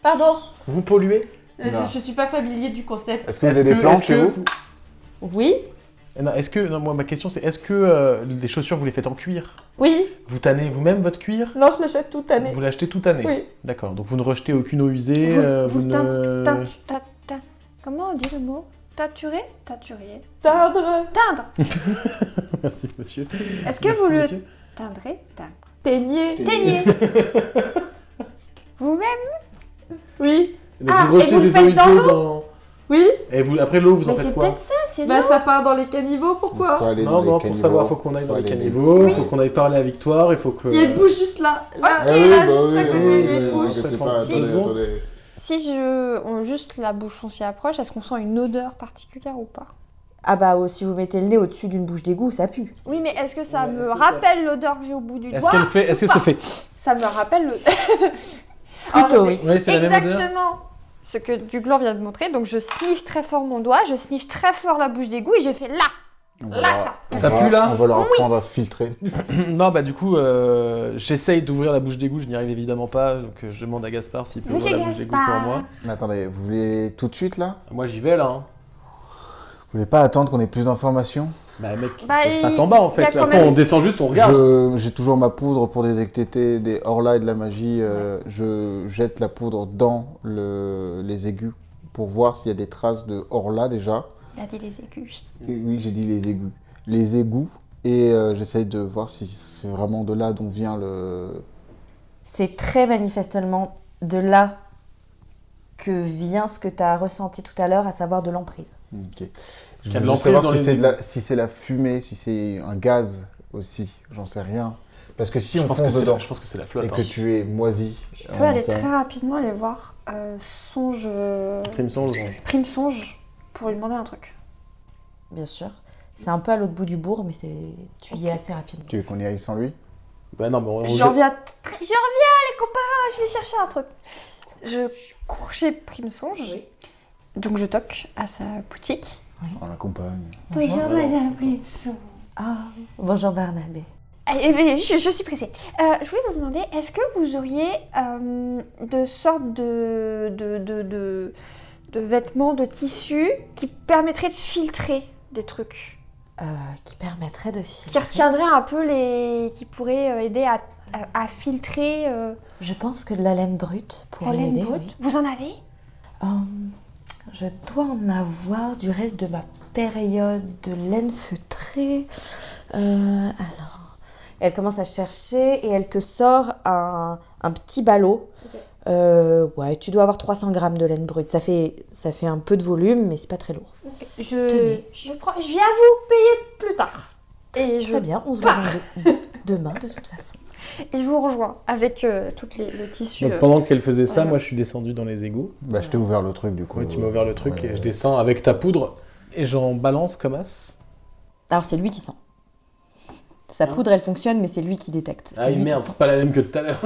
Pardon, Vous polluez? Non. je suis pas familier du concept. Est-ce que vous avez des plantes chez vous? Oui, Non, moi, ma question, c'est est-ce que les chaussures, vous les faites en cuir? Oui, Vous tannez vous-même votre cuir? non, je l'achète toute année. Vous l'achetez toute année? Oui. D'accord, donc vous ne rejetez aucune eau usée, vous ne... Comment on dit le mot? Tâturer? Tâturier. Teindre, Teindre. Merci, monsieur. Est-ce que Merci, vous le monsieur. teindrez? Teindre. teigner. Teignez. Vous-même? Oui, Donc Ah, vous et rejetez vous le des faites eaux usées dans l'eau dans... oui. Et vous, après l'eau, vous en Mais faites c'est quoi? peut-être ça, c'est Bah l'eau. ça part dans les caniveaux, pourquoi? Faut aller dans Non, les non, pour caniveaux. savoir, faut qu'on aille dans les aller- caniveaux, faut qu'on aille parler à Victoire, il faut que... Il y a une bouche juste là. Là, Ah oui, là, bah juste oui, à côté, oui, il y a une oui, bouche. inquiétez pas, Si. attendez. Si on juste la bouche, on s'y approche, est-ce qu'on sent une odeur particulière ou pas? Ah bah si vous mettez le nez au-dessus d'une bouche d'égout, ça pue. Oui, mais est-ce que ça Ouais, me est-ce que ça- rappelle l'odeur que j'ai au bout du doigt? Est-ce que ça fait... Ça me rappelle le... Plutôt, Alors, oui. Oui, c'est la même odeur. exactement ce que Duglan vient de montrer. Donc je sniffe très fort mon doigt, je sniffe très fort la bouche d'égout et je fais là. Ça pue, là? On va leur apprendre à filtrer. Non, bah du coup, j'essaye d'ouvrir la bouche d'égout, je n'y arrive évidemment pas, donc je demande à Gaspard s'il peut ouvrir Monsieur la bouche d'égout pour Gaspard. moi. Mais attendez, vous voulez tout de suite là? Moi j'y vais là, hein. Vous voulez pas attendre qu'on ait plus d'informations? Bah mec, Bah, ça se passe en bas en il y a fait. quand Après même- on descend juste, on regarde. J'ai toujours ma poudre pour détecter des hors-là et de la magie. Je jette la poudre dans les égouts pour voir s'il y a des traces de hors-là déjà. Il a dit les aigus. Et oui, j'ai dit les égouts. Les égouts. Et j'essaye de voir si c'est vraiment de là dont vient le... C'est très manifestement de là que vient ce que tu as ressenti tout à l'heure, à savoir de l'emprise. Ok. Je y a de veux l'emprise savoir dans si les c'est égouts. si c'est la fumée, si c'est un gaz aussi. J'en sais rien. Parce que si je on pense que fonce c'est dedans je pense que c'est la flotte. et que tu es moisi... Je peux aller très rapidement aller voir Songe... Crime songe. Prime Songe pour lui demander un truc. Bien sûr. C'est un peu à l'autre bout du bourg, mais tu y es assez rapidement. Tu veux qu'on y aille sans lui? Bah non, mais on... Je reviens les copains, je vais chercher un truc. Je cours chez Prime Songe. Donc je toque à sa boutique. On l'accompagne. Bonjour madame Prime Songe. Ah, bonjour Barnabé. Je suis pressée. Je voulais vous demander, est-ce que vous auriez de sortes de vêtements, de tissus qui permettraient de filtrer des trucs? Qui permettrait de Qui filtrer. retiendraient un peu qui pourraient aider à filtrer Je pense que de la laine brute la pourrait laine aider. brute. Oui. Vous en avez? Je dois en avoir du reste de ma période de laine feutrée. Alors, elle commence à chercher et elle te sort un petit ballot. Ouais, tu dois avoir 300 grammes de laine brute. Ça fait un peu de volume, mais c'est pas très lourd. Tenez. Je viens vous payer plus tard. Et Très bien, on se voit demain de toute façon. Et je vous rejoins avec le tissu. Donc pendant qu'elle faisait ça, voilà. moi je suis descendu dans les égouts. Bah, je t'ai ouvert le truc du coup. Ouais, tu m'as ouvert le truc Ouais. et je descends avec ta poudre et j'en balance comme as. Alors, c'est lui qui sent. Sa poudre, elle fonctionne, mais c'est lui qui détecte. C'est Ah lui qui merde, sent. c'est pas la même que tout à l'heure.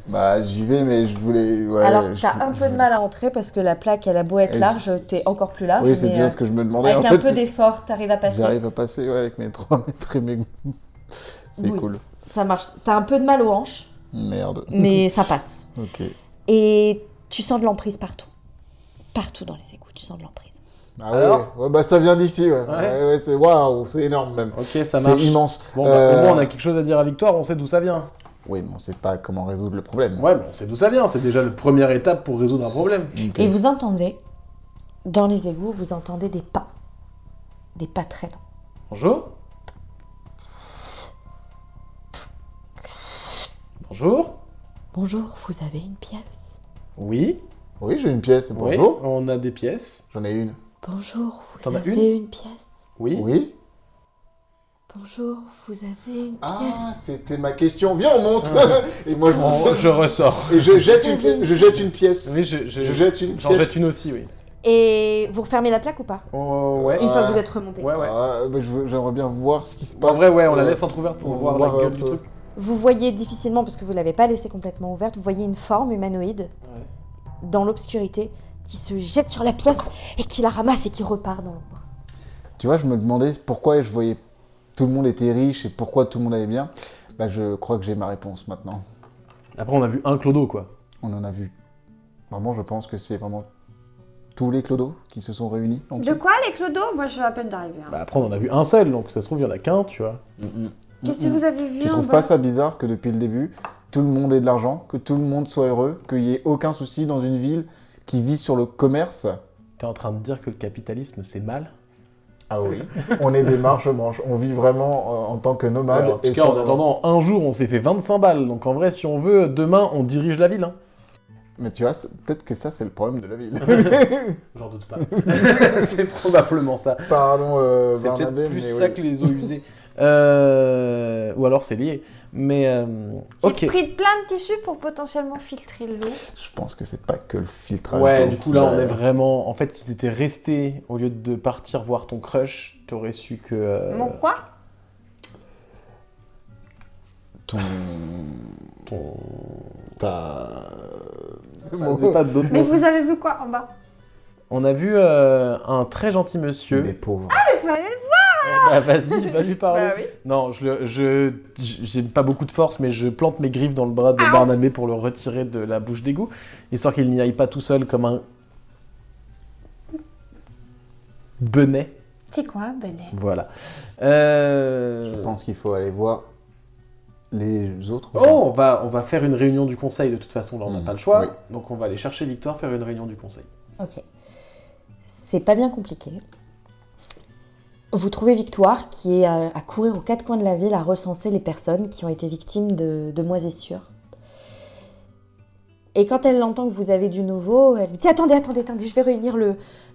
Bah, j'y vais, mais je voulais. Ouais, Alors, je- t'as un peu de mal à entrer parce que la plaque, elle a beau être Et large, t'es encore plus large. Oui, c'est mais, bien ce que je me demandais. avec en un fait, peu d'effort, t'arrives à passer. j'arrive à passer ouais, avec mes 3 mètres et mes. C'est Oui. cool. Ça marche. T'as un peu de mal aux hanches, Merde. mais ça passe. Ok. Et tu sens de l'emprise partout. Partout dans les égouts, tu sens de l'emprise. Ah Alors ouais, bah ça vient d'ici, ouais. Ouais, c'est waouh, c'est énorme même. Ok, ça C'est marche. immense. Bon, bah, au moins on a quelque chose à dire à Victoire, on sait d'où ça vient. Oui, mais on sait pas comment résoudre le problème. Ouais, mais on sait d'où ça vient, c'est déjà la première étape pour résoudre un problème. Ok. Et vous entendez, dans les égouts, vous entendez des pas. Des pas traînants. Bonjour. Bonjour. Bonjour, vous avez une pièce? Oui. Oui, j'ai une pièce. Oui, Bonjour. on a des pièces. J'en ai une. Bonjour, vous T'en as avez une pièce? Oui. Oui. Bonjour, vous avez une Ah, pièce? c'était ma question. Viens, on monte. Et moi, je monte. Je ressors. Et je jette Vous une avez pièce. une Je jette une pièce. Oui, Je jette une J'en pièce. jette une aussi, oui. Et vous refermez la plaque ou pas? Oh, ouais. Une fois que Ouais. vous êtes remonté. Ouais, ouais. Ah, bah, j'aimerais bien voir ce qui se passe. En vrai, ouais, on la laisse entrouverte pour on va voir la voir un gueule du peu. truc. Vous voyez difficilement, parce que vous ne l'avez pas laissée complètement ouverte, vous voyez une forme humanoïde Ouais. dans l'obscurité qui se jette sur la pièce et qui la ramasse et qui repart dans l'ombre. Tu vois, je me demandais pourquoi je voyais tout le monde était riche et pourquoi tout le monde allait bien. Bah, je crois que j'ai ma réponse maintenant. Après, on a vu un clodo, quoi. On en a vu. Vraiment, je pense que c'est vraiment tous les clodos qui se sont réunis en De dessous. quoi les clodos? Moi je viens à peine d'arriver. Hein. Bah, après, on en a vu un seul, donc ça se trouve, il y en a qu'un, tu vois. Qu'est-ce que vous avez vu Tu en trouves bas? pas ça bizarre que depuis le début, tout le monde ait de l'argent, que tout le monde soit heureux, qu'il n'y ait aucun souci dans une ville qui vit sur le commerce? T'es en train de dire que le capitalisme, c'est mal? Ah oui, on est des marche-branches, on vit vraiment en tant que nomades. Ouais, en tout et cas, en sans- attendant, un jour, on s'est fait 25 balles. Donc en vrai, si on veut, demain, on dirige la ville. Hein. Mais tu vois, peut-être que ça c'est le problème de la ville. J'en doute pas. C'est probablement ça. Pardon C'est Barnabé, peut-être plus mais ça oui. que les eaux usées. Ou alors c'est lié. Mais J'ai ok. pris plein de tissus pour potentiellement filtrer l'eau. Je pense que c'est pas que le filtrage. Ouais, d'eau du coup qui là, va- on est vraiment. En fait, si t'étais resté au lieu de partir voir ton crush, t'aurais su que. Mon quoi? Ton... ton- Ta... J'ai pas d'autres Mais mots. vous avez vu quoi en bas? On a vu un très gentil monsieur. Des pauvres. Il faut aller le Bah vas-y, va lui parler. Bah oui. Non, j'ai pas beaucoup de force, mais je plante mes griffes dans le bras de Barnabé pour le retirer de la bouche d'égout, histoire qu'il n'y aille pas tout seul comme un benet. C'est quoi un bonnet? Voilà. Je pense qu'il faut aller voir les autres. Oh, on va faire une réunion du conseil de toute façon, là on n'a pas le choix. Oui. Donc on va aller chercher Victoire, faire une réunion du conseil. Ok. C'est pas bien compliqué. Vous trouvez Victoire qui est à courir aux quatre coins de la ville à recenser les personnes qui ont été victimes de moisissures. Et quand elle entend que vous avez du nouveau, elle dit attendez, je vais réunir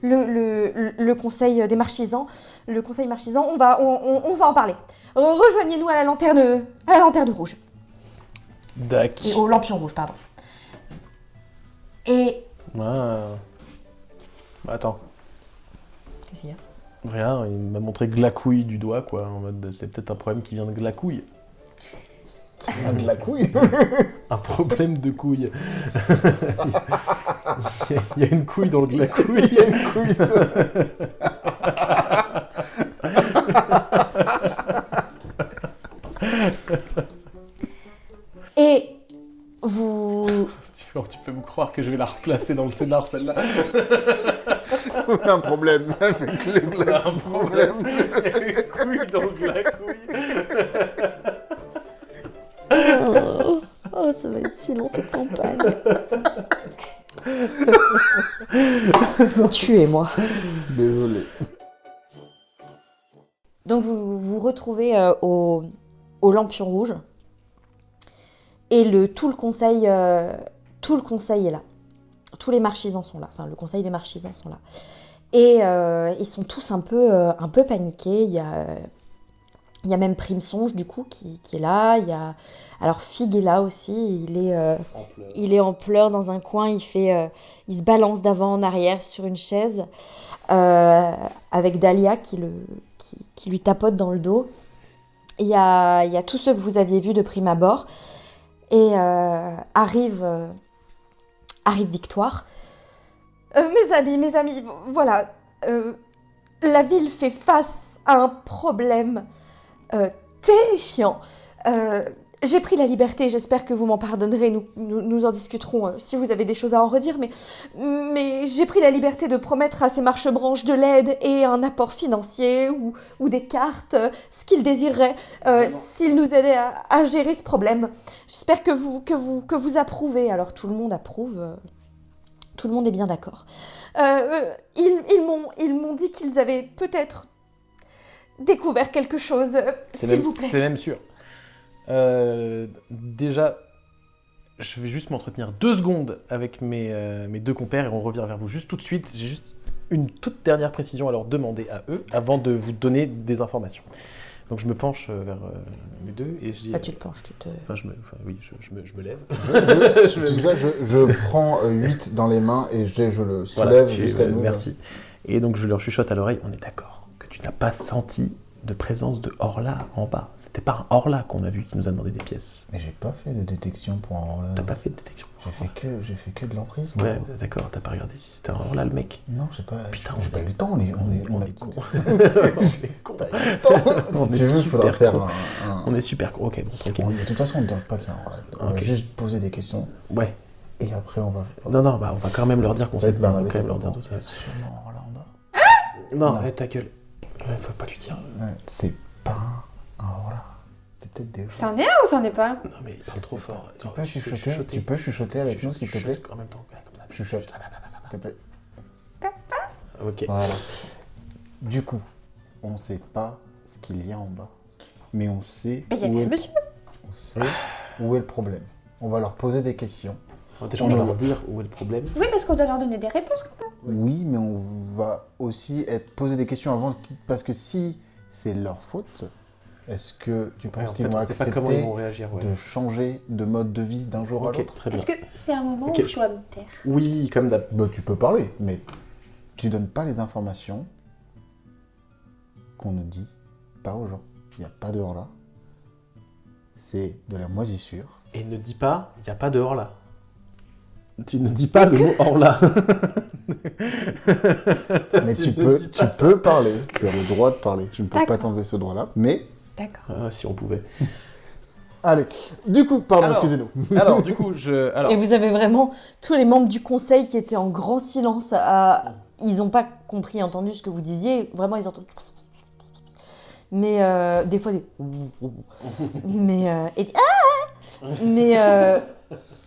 le conseil des marchisans. Le conseil marchisans, on va en parler. Rejoignez-nous à la lanterne rouge. Dac. Et au lampion rouge, pardon. Et... Ah. Attends, Qu'est-ce qu'il y a ? rien, il m'a montré Glacouille du doigt, quoi, en mode c'est peut-être un problème qui vient de Glacouille. Ah, de la couille. Un problème de couille. Il y a une couille dans le Glacouille. Il y a une couille. Et vous... Tu peux me croire que je vais la replacer dans le scénar, celle-là. On a un problème avec le Un problème. Il y a une couille dans le Glacouille. Oh, ça va être si long cette campagne. Tuez-moi. Désolé. Donc vous vous retrouvez au lampion rouge et tout le conseil est là. Tous les marchisans sont là. Enfin, le conseil des marchisans sont là. Et ils sont tous un peu paniqués. Il y a même Primesonge du coup qui est là. Alors Fig est là aussi. Il est en pleurs dans un coin. Il se balance d'avant en arrière sur une chaise avec Dahlia qui lui tapote dans le dos. Il y a tous ceux que vous aviez vus de prime abord. Et arrive Victoire. Mes amis, voilà. La ville fait face à un problème terrifiant. J'ai pris la liberté, j'espère que vous m'en pardonnerez, nous en discuterons si vous avez des choses à en redire, mais j'ai pris la liberté de promettre à ces marche-branches de l'aide et un apport financier ou des cartes, ce qu'ils désireraient, s'ils nous aidaient à gérer ce problème. J'espère que vous approuvez. Alors tout le monde approuve, tout le monde est bien d'accord. Ils m'ont dit qu'ils avaient peut-être découvert quelque chose, s'il vous plaît. C'est même sûr. Déjà, je vais juste m'entretenir 2 secondes avec mes 2 compères et on revient vers vous juste tout de suite. J'ai juste une toute dernière précision à leur demander à eux avant de vous donner des informations. Donc je me penche vers les deux et je dis... Tu te penches, tu te... Enfin, je me lève. Tu sais quoi, je prends 8 dans les mains et je le soulève Voilà, jusqu'à nous. merci. Et donc je leur chuchote à l'oreille, on est d'accord que tu n'as pas senti de présence de Orla en bas. C'était pas un Orla qu'on a vu qui nous a demandé des pièces. Mais j'ai pas fait de détection pour un Orla. T'as pas fait de détection. J'ai fait que de l'emprise. Ouais, moi. d'accord, t'as pas regardé si c'était un Orla le mec. Non, j'ai pas. Putain, j'ai on pas est- eu le temps. On est con. con. On est con. Pas eu le temps. On Si est tu veux, il faudra super faire con. un. On est super con. Ok, bon, tranquille. Bon, de toute façon, on ne dort pas qu'il y a un Orla. On Ok. va juste poser des questions. Ouais. Et après, on va... Non, bah on va quand même leur dire qu'on Ça va sait être pas. On Bernadette va quand même au leur dire Laurent. tout ça. Sûrement là en bas. Non, Non. arrête ta gueule. Ouais, faut pas lui dire. Ouais, c'est pas un hors-là. C'est peut-être des gens. C'en est un ou c'en est pas un? Non, mais il parle trop fort. Tu Non, peux sais chuchoter, tu peux chuchoter avec nous, s'il te plaît. En même temps, ouais, comme ça. Chuchote, s'il te plaît. Ok. Voilà. Du coup, on sait pas ce qu'il y a en bas. Mais on sait, Mais il y a où, le est... monsieur. on sait où est le problème. On va leur poser des questions. Déjà, on va leur dire où est le problème. Oui, parce qu'on doit leur donner des réponses quand même. Oui, mais on va aussi poser des questions avant parce que si c'est leur faute, est-ce que tu penses Ouais, en qu'ils fait, vont on sait pas comment ils accepter vont réagir. Ouais. de changer de mode de vie d'un jour à Ok, l'autre? très bien. Est-ce que c'est un moment Ok. où je dois me taire? Oui, comme d'hab. Bah, tu peux parler, mais tu donnes pas les informations qu'on ne dit pas aux gens. Il n'y a pas dehors là. C'est de la moisissure. Et ne dis pas, il n'y a pas de hors là. Tu ne dis pas le mot hors là. Mais Tu tu ne dis pas ça. peux parler. Tu as le droit de parler. Je ne peux pas D'accord. t'enlever ce droit-là. Mais, D'accord. Ah, si on pouvait. allez. Du coup, pardon, Alors. excusez-nous. Alors, du coup, Alors, Et vous avez vraiment tous les membres du conseil qui étaient en grand silence. Ils n'ont pas compris, entendu ce que vous disiez. Vraiment, ils entendent. Mais des fois, des. Mais.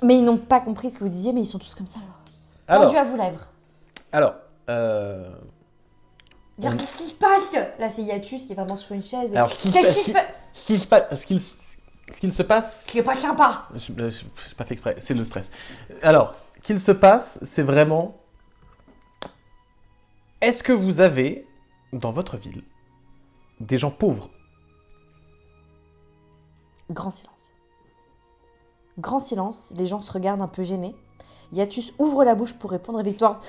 Mais ils n'ont pas compris ce que vous disiez, mais ils sont tous comme ça. Alors. Tendu à vos lèvres. alors, Regarde, qu'est-ce qui se passe? Là, c'est Yatus qui est vraiment sur une chaise. alors, Qu'est-ce qui se passe? ce qu'il se passe, Qui est pas sympa. je n'ai pas fait exprès, c'est le stress. Alors, ce qu'il se passe, c'est vraiment, est-ce que vous avez, dans votre ville, des gens pauvres? Grand silence. Grand silence, les gens se regardent un peu gênés. Yatus ouvre la bouche pour répondre à Victoire.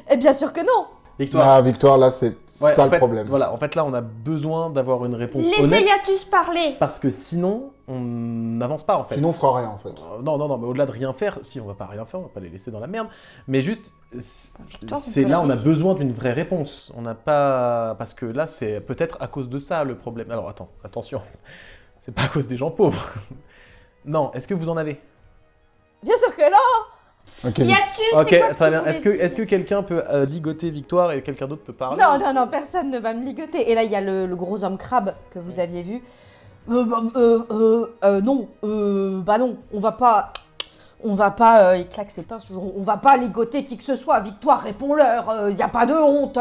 Ah, bien sûr que non. Victoire. Ah, Victoire, là, c'est Ouais, ça en le fait, problème. Voilà, en fait là, on a besoin d'avoir une réponse Laissez honnête, Yatus parler. parce que sinon, on n'avance pas en fait. Sinon, on fera rien, en fait. Non, mais au-delà de rien faire, si on va pas rien faire, on va pas les laisser dans la merde, mais juste, Victoire, on c'est peut là la on a laisser. besoin d'une vraie réponse. On n'a pas, parce que là c'est peut-être à cause de ça le problème. Alors attention, c'est pas à cause des gens pauvres. Non, est-ce que vous en avez? Bien sûr que non. Ok, Yatus, Ok, c'est quoi très bien. que tu Est-ce voulais que quelqu'un peut ligoter Victoire et quelqu'un d'autre peut parler? Non, personne ne va me ligoter. Et là, il y a le gros homme crabe que vous aviez vu. Non, on va pas, il claque ses pinces toujours, on va pas ligoter qui que ce soit. Victoire, réponds-leur, y a pas de honte.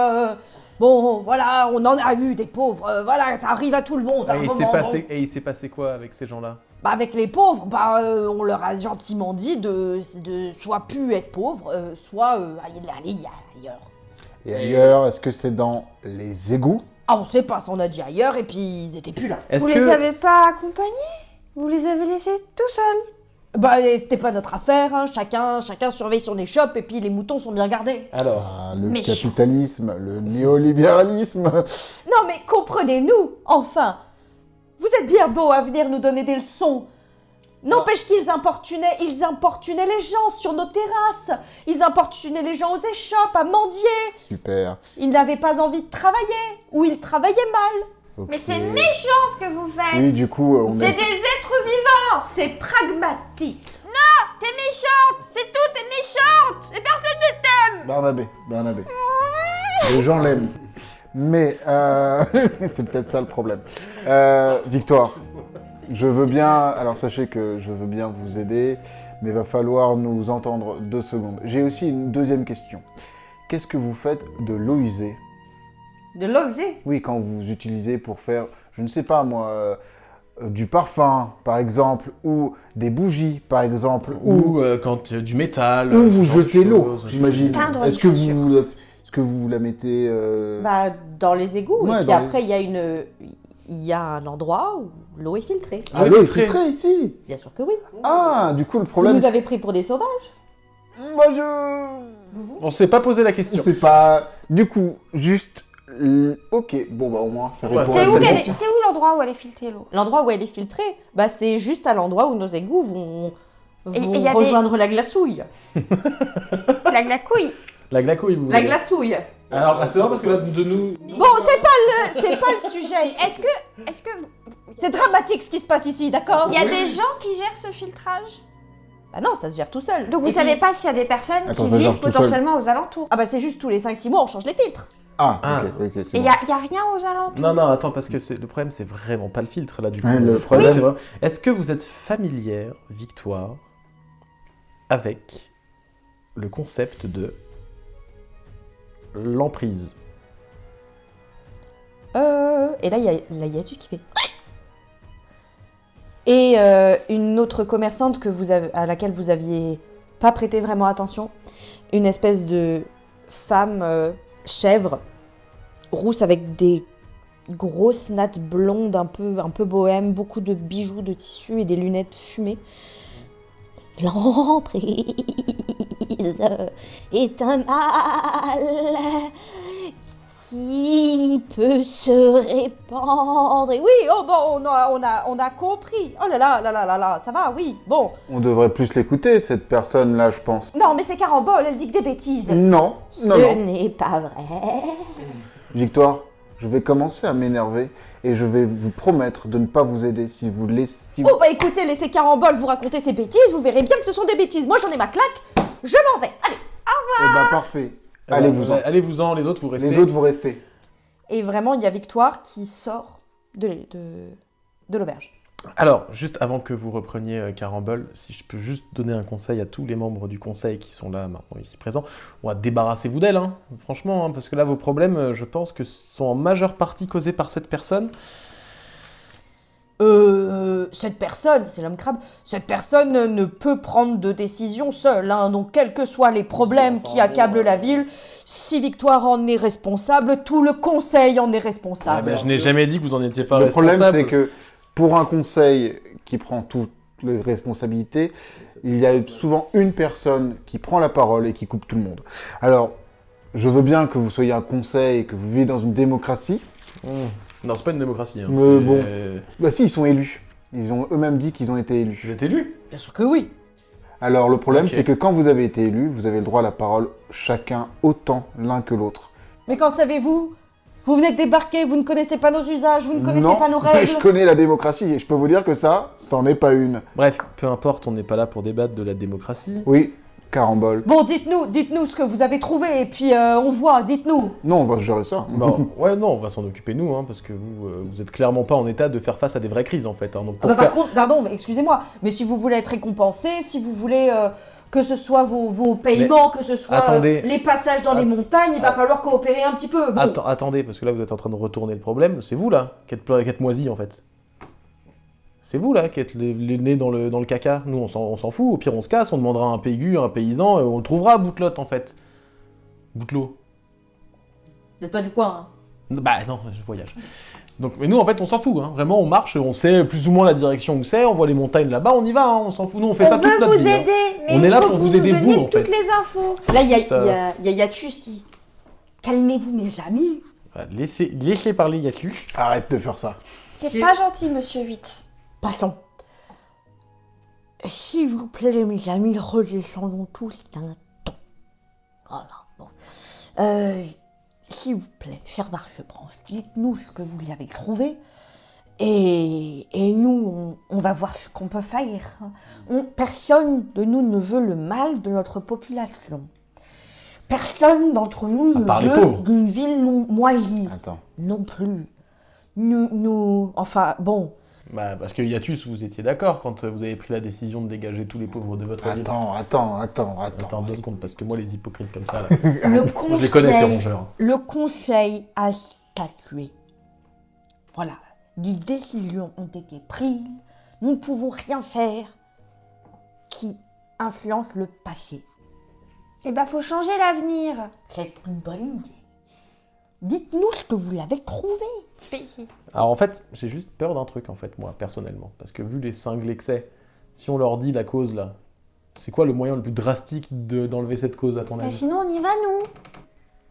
Bon, voilà, on en a eu des pauvres, voilà, ça arrive à tout le monde. à un Et moment, bon. il s'est passé quoi avec ces gens-là? Bah, avec les pauvres, on leur a gentiment dit de soit plus être pauvre, soit aller ailleurs. Et ailleurs, est-ce que c'est dans les égouts? Ah, on sait pas, ça on a dit ailleurs et puis ils étaient plus là. Est-ce Vous que les avez pas accompagnés? Vous les avez laissés tout seuls? Bah, c'était pas notre affaire, hein. Chacun surveille son échoppe et puis les moutons sont bien gardés. alors Ah, le Méchant. capitalisme, le néolibéralisme. Non mais comprenez-nous, enfin. Vous êtes bien beaux à venir nous donner des leçons. N'empêche qu'ils importunaient les gens sur nos terrasses. Ils importunaient les gens aux échoppes, à mendier. Super. Ils n'avaient pas envie de travailler, ou ils travaillaient mal. Ok. Mais c'est méchant ce que vous faites. Oui, du coup, on C'est est... des êtres vivants. C'est pragmatique. T'es méchante, c'est tout, t'es méchante. Et personne ne t'aime. Barnabé. Les gens l'aiment. Mais, c'est peut-être ça le problème. Victoire, je veux bien... Alors, sachez que je veux bien vous aider, mais il va falloir nous entendre 2 secondes. J'ai aussi une deuxième question. Qu'est-ce que vous faites de l'eau usée? De l'eau usée. Oui, quand vous utilisez pour faire, je ne sais pas moi, du parfum, par exemple, ou des bougies, par exemple, ou quand du métal. ou ce vous genre de jetez l'eau, choses. j'imagine. Teindre Est-ce une que vous la mettez... Bah, dans les égouts. Ouais, et puis dans les- après, il y a un endroit où l'eau est filtrée. Ah, l'eau est filtrée ici. Bien sûr que oui. Ah, du coup, le Vous problème... nous avez pris pour des sauvages. Moi, je... On s'est pas posé la Je question. sais pas... Du coup, juste... Ok, bon, bah au moins, ça Ouais, répond c'est à C'est où, cette bon. question. c'est où l'endroit où elle est filtrée l'eau? L'endroit où elle est filtrée, bah, c'est juste à l'endroit où nos égouts vont Et y a rejoindre la glaçouille. La glacouille. La glacouille, vous La voulez. glaçouille. Alors, c'est vrai parce que là, de nous... Bon, c'est pas le sujet. Est-ce que C'est dramatique ce qui se passe ici, d'accord? il y a des gens qui gèrent ce filtrage? Bah non, ça se gère tout seul. Donc vous Et savez puis- pas s'il y a des personnes Attends, qui ça gère vivent tout seul. potentiellement aux alentours. Ah bah c'est juste tous les 5-6 mois, on change les filtres. Ah, Ah. ok, Et c'est il bon. y a rien aux alentours. Non, non, attends, parce que le problème, c'est vraiment pas le filtre, là, du coup. Ouais, le Le problème, c'est vraiment... Est-ce que vous êtes familière, Victoire, avec le concept de l'emprise? Et là, il y a Yatus qui fait... Et une autre commerçante à laquelle vous aviez pas prêté vraiment attention, une espèce de femme chèvre, rousse avec des grosses nattes blondes un peu bohème, beaucoup de bijoux de tissu et des lunettes fumées. L'emprise est un mal qui peut se répandre. Et oui, oh bon, on a compris. Oh là là, ça va, oui, bon. On devrait plus l'écouter, cette personne-là, je pense. Non, mais c'est carambole, elle dit que des bêtises. Non, Ce non, non. n'est pas vrai. Victoire, je vais commencer à m'énerver et je vais vous promettre de ne pas vous aider si vous laissez... Oh bah écoutez, laissez carambole vous raconter ses bêtises, vous verrez bien que ce sont des bêtises. Moi j'en ai ma claque, je m'en vais. Allez. Eh ben parfait. Allez-vous-en. Allez-vous-en, les autres, vous restez. Les autres, vous restez. Et vraiment, il y a Victoire qui sort de l'auberge. Alors, juste avant que vous repreniez Carambole, si je peux juste donner un conseil à tous les membres du conseil qui sont là maintenant ici présents, on va débarrassez-vous d'elle, hein, franchement, hein, parce que là, vos problèmes, je pense que sont en majeure partie causés par cette personne. Cette personne, c'est l'homme crabe, cette personne ne peut prendre de décision seule, hein, donc quels que soient les problèmes qui accablent la ville, si Victoire en est responsable, tout le conseil en est Ah responsable. ben, je n'ai jamais dit que vous en étiez pas Le responsable. problème, c'est que pour un conseil qui prend toutes les responsabilités, il y a souvent une personne qui prend la parole et qui coupe tout le monde. Alors, je veux bien que vous soyez un conseil, que vous vivez dans une démocratie. Non, c'est pas une démocratie. Hein, Mais c'est- bon. Bah si, ils sont élus. Ils ont eux-mêmes dit qu'ils ont été élus. Vous êtes élu. Bien sûr que oui. Alors, le problème, Ok. c'est que quand vous avez été élu, vous avez le droit à la parole, chacun autant l'un que l'autre. Mais qu'en savez-vous? Vous venez de débarquer, vous ne connaissez pas nos usages, vous ne connaissez Non, pas nos mais règles. je connais la démocratie et je peux vous dire que ça, c'en est pas une. Bref, peu importe, on n'est pas là pour débattre de la démocratie. Oui, carambole. Bon, dites-nous ce que vous avez trouvé, et puis on voit, dites-nous. Non, on va gérer ça. Bon, ouais, non, on va s'en occuper nous, hein, parce que vous êtes clairement pas en état de faire face à des vraies crises, en fait. Hein, donc Ah pour bah, faire... par contre, pardon, mais excusez-moi, mais si vous voulez être récompensé, si vous voulez que ce soit vos paiements, que ce soit attendez. les passages dans les montagnes, il va falloir coopérer un petit peu. Bon. Attendez, parce que là, vous êtes en train de retourner le problème. C'est vous, là, qui êtes moisi, en fait. C'est vous, là, qui êtes les nez dans le caca. Nous, on s'en fout. Au pire, on se casse, on demandera un pégu, un paysan, et on le trouvera à Boutelotte, en fait. Boutelot. Vous n'êtes pas du coin, hein. Bah non, je voyage. Donc, mais nous, en fait, on s'en fout. Hein. Vraiment, on marche, on sait plus ou moins la direction où c'est, on voit les montagnes là-bas, on y va, hein, on s'en fout. Nous, on fait ça On toute veut notre vous vie. hein. aider, mais On est il là faut pour que vous nous aider, donniez vous, en toutes fait. les infos. Là, il y Ça- a Yatus qui... Calmez-vous, mes amis. Voilà, laissez parler Yatus. Arrête de faire ça. C'est pas gentil, monsieur 8. Passons. S'il vous plaît, mes amis, redescendons tous d'un ton. Voilà, bon. S'il vous plaît, cher Marchebranche, dites-nous ce que vous avez trouvé. Et nous, on va voir ce qu'on peut faire. Personne de nous ne veut le mal de notre population. Personne d'entre nous ne part les veut pauvres. d'une ville moisie. Attends. Non plus. Nous... Enfin, bon... Bah, parce que Yatus, vous étiez d'accord quand vous avez pris la décision de dégager tous les pauvres de votre ville. Attends. 2 secondes, parce que moi, les hypocrites comme ça, là, Le je les connais, ces rongeurs. Le conseil a statué. Voilà. Des décisions ont été prises. Nous ne pouvons rien faire qui influence le passé. Eh ben, faut changer l'avenir. C'est une bonne idée. Dites-nous ce que vous l'avez trouvé. Alors en fait, j'ai juste peur d'un truc, en fait, moi, personnellement. Parce que vu les cinglés que c'est, si on leur dit la cause, là, c'est quoi le moyen le plus drastique d'enlever cette cause, à ton Bah, avis? sinon, on y va,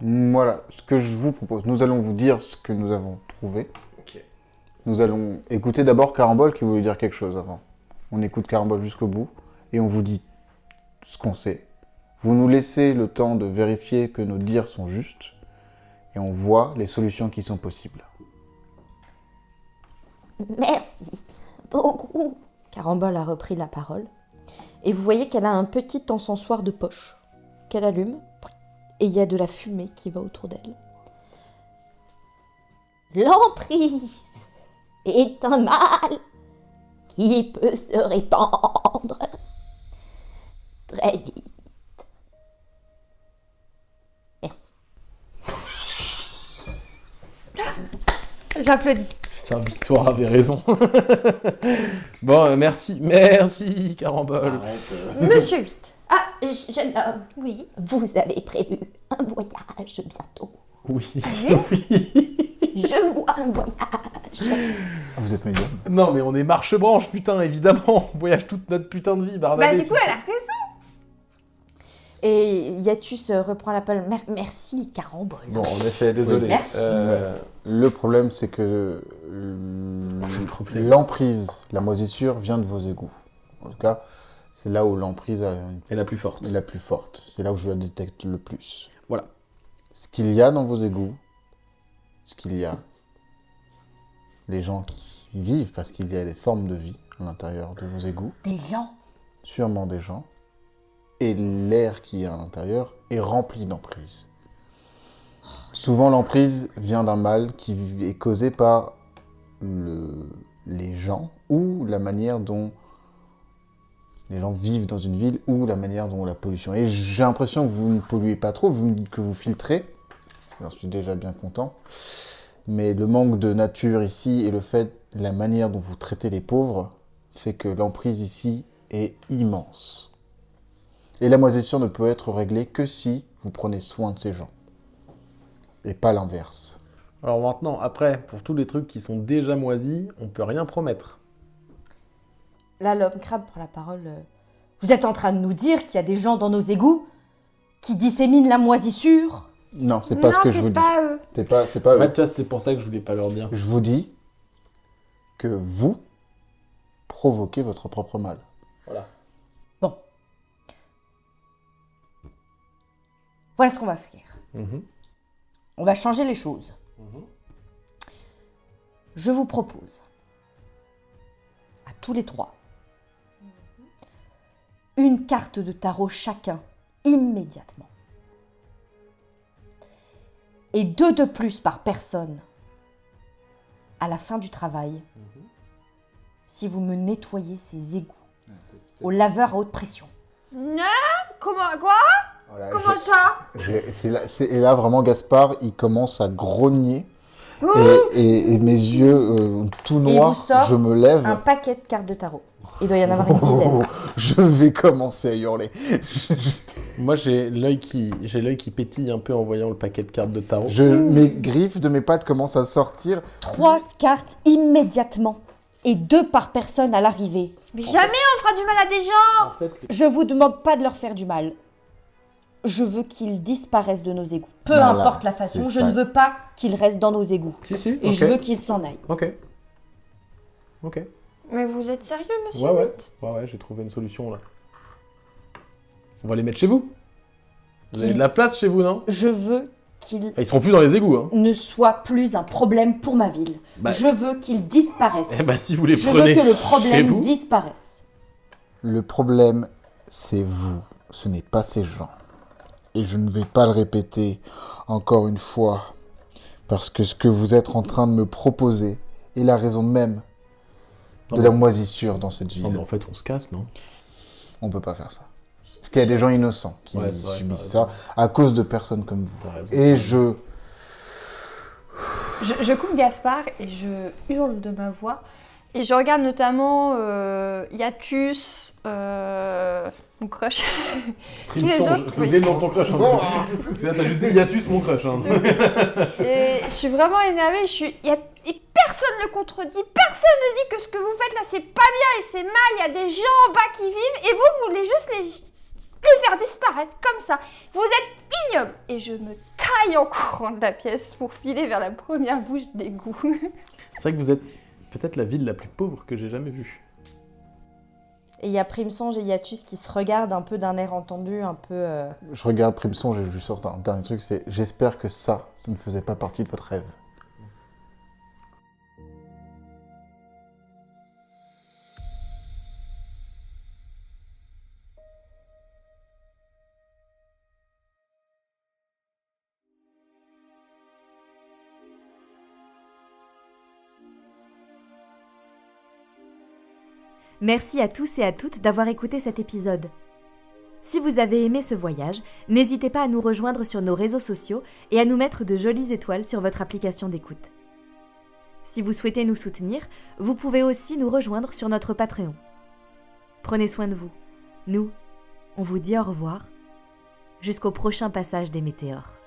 nous. Voilà, ce que je vous propose, nous allons vous dire ce que nous avons trouvé. Ok. Nous allons écouter d'abord Carambole qui voulait dire quelque chose avant. On écoute Carambole jusqu'au bout et on vous dit ce qu'on sait. Vous nous laissez le temps de vérifier que nos dires sont justes et on voit les solutions qui sont possibles. Merci beaucoup. Carambole a repris la parole. Et vous voyez qu'elle a un petit encensoir de poche qu'elle allume. Et il y a de la fumée qui va autour d'elle. L'emprise est un mal qui peut se répandre très vite. Merci. J'applaudis. Putain, Victoire avait raison. Bon, merci, Carambole. Monsieur 8. Ah, jeune homme, Oui. vous avez prévu un voyage bientôt. Oui, Oui. Je vois un voyage. Vous êtes médium. Non, mais on est marche-branche, putain, évidemment. On voyage toute notre putain de vie, Barnabé. Bah du coup, elle a raison. Et Yatus reprend la parole. Merci, Carambole. Bon, en effet, désolé. Oui, merci. Le problème, c'est que problème. l'emprise, la moisissure, vient de vos égouts. En tout cas, c'est là où l'emprise est la plus forte. est la plus forte. C'est là où je la détecte le plus. Voilà. Ce qu'il y a dans vos égouts, ce qu'il y a, les gens qui y vivent, parce qu'il y a des formes de vie à l'intérieur de vos égouts, Des gens. sûrement des gens, et l'air qui est à l'intérieur est rempli d'emprise. Souvent, l'emprise vient d'un mal qui est causé par les gens ou la manière dont les gens vivent dans une ville ou la manière dont la pollution. Et j'ai l'impression que vous ne polluez pas trop, vous me dites que vous filtrez. J'en suis déjà bien content. Mais le manque de nature ici et le fait, la manière dont vous traitez les pauvres fait que l'emprise ici est immense. Et la moisissure ne peut être réglée que si vous prenez soin de ces gens. Et pas l'inverse. Alors maintenant, après, pour tous les trucs qui sont déjà moisis, on peut rien promettre. Là, l'homme crabe prend la parole. Vous êtes en train de nous dire qu'il y a des gens dans nos égouts qui disséminent la moisissure? Non, c'est pas ce que je vous dis. pas eux. C'est pas eux. Ouais, tu vois, c'était pour ça que je voulais pas leur dire. Je vous dis que vous provoquez votre propre mal. Voilà. Bon. Voilà ce qu'on va faire. Mhm. On va changer les choses. Je vous propose, à tous les trois, une carte de tarot chacun, immédiatement. Et 2 de plus par personne, à la fin du travail, si vous me nettoyez ces égouts au laveur à haute pression. Non. Comment quoi? Voilà, Comment ça? et là, vraiment, Gaspard, il commence à grogner. Et mes yeux tout Et il noirs, vous sort je me lève. Un paquet de cartes de tarot. Il doit y en avoir une dizaine. Je vais commencer à hurler. Moi, j'ai l'œil qui pétille un peu en voyant le paquet de cartes de tarot. Mes griffes de mes pattes commencent à sortir. 3 cartes immédiatement. Et 2 par personne à l'arrivée. Mais jamais on fera du mal à des gens. En fait, Je vous demande pas de leur faire du mal. Je veux qu'ils disparaissent de nos égouts. Peu Voilà, importe la façon, c'est je ça. ne veux pas qu'ils restent dans nos égouts. si, Et je veux qu'ils s'en aillent. Ok. Mais vous êtes sérieux, monsieur? Ouais, j'ai trouvé une solution là. On va les mettre chez vous. Vous avez de la place chez vous, non? Je veux qu'ils Ils seront plus dans les égouts, hein. ne soient plus un problème pour ma ville. Bah- Je veux qu'ils disparaissent. Eh bah, si vous les Je prenez veux que le chez problème vous... disparaisse. Le problème, c'est vous. Ce n'est pas ces gens. Et je ne vais pas le répéter encore une fois. Parce que ce que vous êtes en train de me proposer est la raison même de la moisissure dans cette ville. Non, mais en fait, on se casse, non? On ne peut pas faire ça. Parce qu'il y a des gens innocents qui Ouais, c'est vrai, subissent t'as ça à cause de personnes comme vous. T'as raison. Et Je coupe Gaspard et je hurle de ma voix. Et je regarde notamment Yatus, mon crush. Pris le les songe, autres, te oui. mets dans ton crush. Hein. Parce que là, t'as juste dit Yatus, mon crush. Hein. Et je suis vraiment énervée. Et personne ne le contredit. Personne ne dit que ce que vous faites là, c'est pas bien et c'est mal. Il y a des gens en bas qui vivent. Et vous voulez juste les faire disparaître comme ça. Vous êtes ignobles. Et je me taille en courant de la pièce pour filer vers la première bouche d'égout. C'est vrai que vous êtes peut-être la ville la plus pauvre que j'ai jamais vue. Et il y a Primsonge et Yatus qui se regardent un peu d'un air entendu, un peu... je regarde Primson, je lui sors un dernier truc, c'est j'espère que ça ne faisait pas partie de votre rêve. Merci à tous et à toutes d'avoir écouté cet épisode. Si vous avez aimé ce voyage, n'hésitez pas à nous rejoindre sur nos réseaux sociaux et à nous mettre de jolies étoiles sur votre application d'écoute. Si vous souhaitez nous soutenir, vous pouvez aussi nous rejoindre sur notre Patreon. Prenez soin de vous. Nous, on vous dit au revoir, jusqu'au prochain passage des météores.